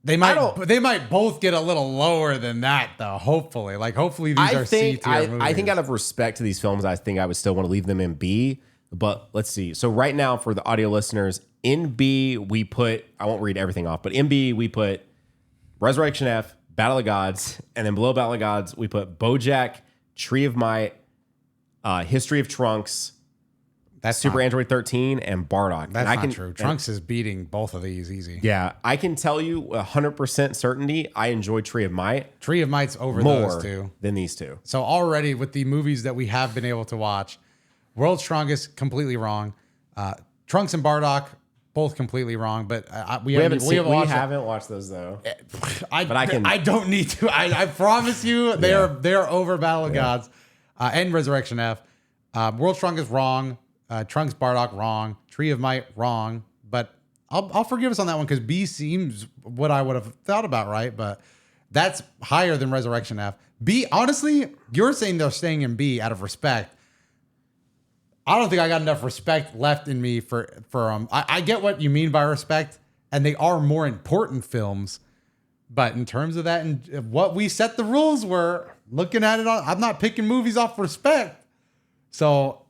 [SPEAKER 2] they might both get a little lower than that, though. Hopefully, hopefully these are C tier movies.
[SPEAKER 1] I think out of respect to these films, I think I would still want to leave them in B. But let's see. So right now, for the audio listeners, in B we put. I won't read everything off, but in B we put Resurrection F, Battle of the Gods, and then below Battle of the Gods we put BoJack, Tree of Might, History of Trunks. That's Super Android 13 and Bardock.
[SPEAKER 2] That's not true. Trunks is beating both of these easy.
[SPEAKER 1] Yeah, I can tell you 100% certainty I enjoy Tree of Might.
[SPEAKER 2] Tree of Might's over
[SPEAKER 1] more
[SPEAKER 2] those two
[SPEAKER 1] than these two.
[SPEAKER 2] So already with the movies that we have been able to watch, World's Strongest, completely wrong. Trunks and Bardock, both completely wrong. But we haven't
[SPEAKER 1] watched those though.
[SPEAKER 2] I don't need to. I promise you, they are over Battle of Gods and Resurrection F. World's Strongest wrong. Trunks, Bardock, wrong. Tree of Might, wrong. But I'll forgive us on that one because B seems what I would have thought about, right? But that's higher than Resurrection F. B, honestly, you're saying they're staying in B out of respect. I don't think I got enough respect left in me for I get what you mean by respect, and they are more important films. But in terms of that and what we set the rules were, looking at it, I'm not picking movies off respect. So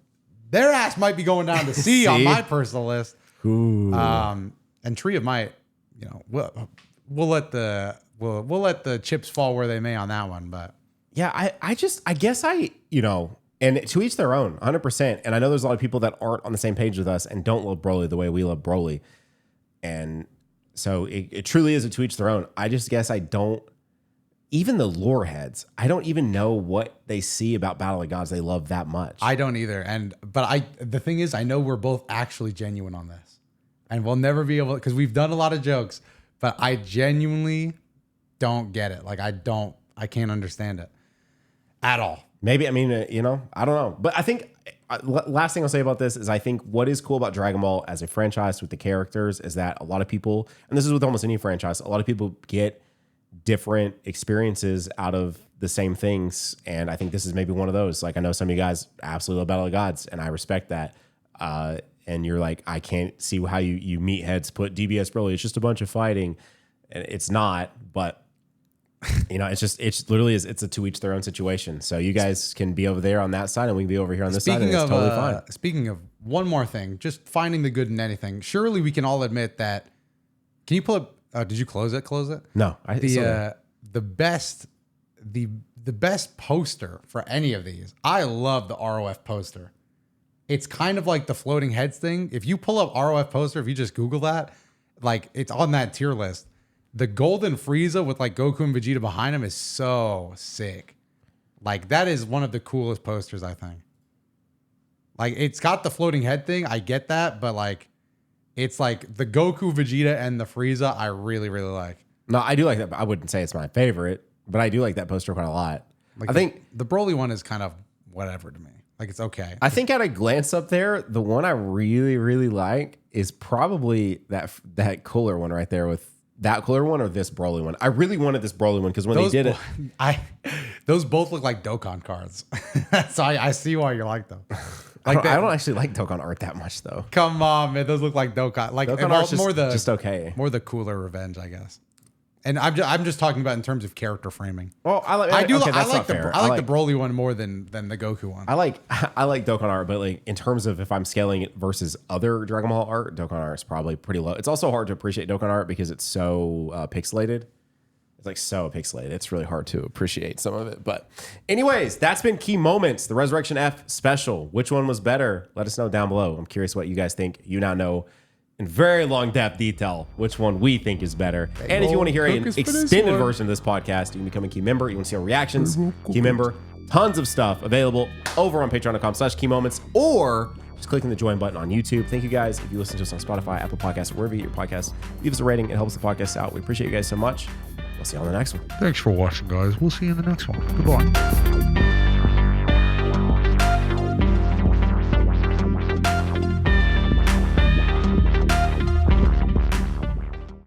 [SPEAKER 2] their ass might be going down to C on my personal list.
[SPEAKER 1] Ooh.
[SPEAKER 2] And Tree of Might, we'll let the chips fall where they may on that one. But
[SPEAKER 1] yeah, I guess and to each their own, 100%. And I know there's a lot of people that aren't on the same page with us and don't love Broly the way we love Broly. And so it truly is a to each their own. I just guess I don't. Even the lore heads, I don't even know what they see about Battle of the Gods they love that much.
[SPEAKER 2] I don't either. But the thing is, I know we're both actually genuine on this. And we'll never be able, because we've done a lot of jokes, but I genuinely don't get it. I can't understand it at all.
[SPEAKER 1] Maybe, I don't know. But I think, last thing I'll say about this is I think what is cool about Dragon Ball as a franchise with the characters is that a lot of people, and this is with almost any franchise, a lot of people get different experiences out of the same things, and I think this is maybe one of those. Like, I know some of you guys absolutely love Battle of the Gods, and I respect that. And you're like, I can't see how you meatheads put DBS Broly. It's just a bunch of fighting, and it's not. But it's literally it's a to each their own situation. So you guys can be over there on that side, and we can be over here on this side, and it's totally fine.
[SPEAKER 2] Speaking of one more thing, just finding the good in anything. Surely we can all admit that. Can you pull up? Did you close it?
[SPEAKER 1] No,
[SPEAKER 2] the best poster for any of these. I love the ROF poster. It's kind of like the floating heads thing. If you pull up ROF poster, if you just Google that, it's on that tier list. The golden Frieza with Goku and Vegeta behind him is so sick. That is one of the coolest posters, I think. It's got the floating head thing. I get that, but it's the Goku, Vegeta, and the Frieza I really, really like.
[SPEAKER 1] No, I do like that, but I wouldn't say it's my favorite, but I do like that poster quite a lot. I think
[SPEAKER 2] the Broly one is kind of whatever to me. It's okay.
[SPEAKER 1] I think at a glance up there, the one I really, really like is probably that cooler one right there with that cooler one or this Broly one. I really wanted this Broly one because when they did it,
[SPEAKER 2] those both look like Dokkan cards. So I see why you like them.
[SPEAKER 1] I don't actually like Dokkan art that much though.
[SPEAKER 2] Come on, man, those look like Dokkan.
[SPEAKER 1] Dokkan art's just okay.
[SPEAKER 2] More the cooler revenge, I guess. And I'm just talking about in terms of character framing.
[SPEAKER 1] Well, I like the
[SPEAKER 2] Broly one more than the Goku one.
[SPEAKER 1] I like Dokkan art, but in terms of if I'm scaling it versus other Dragon Ball art, Dokkan art is probably pretty low. It's also hard to appreciate Dokkan art because it's so pixelated. It's so pixelated. It's really hard to appreciate some of it. But anyways, that's been Key Moments, the Resurrection F special. Which one was better? Let us know down below. I'm curious what you guys think. You now know in very long depth detail which one we think is better. And if you want to hear an extended version of this podcast, you can become a Key member. You want to see our reactions, Key member, tons of stuff available over on patreon.com/keymoments or just clicking the join button on YouTube. Thank you guys. If you listen to us on Spotify, Apple Podcasts, or wherever you get your podcasts, leave us a rating. It helps the podcast out. We appreciate you guys so much. We'll see you on the next one.
[SPEAKER 3] Thanks for watching, guys. We'll see you in the next one. Goodbye.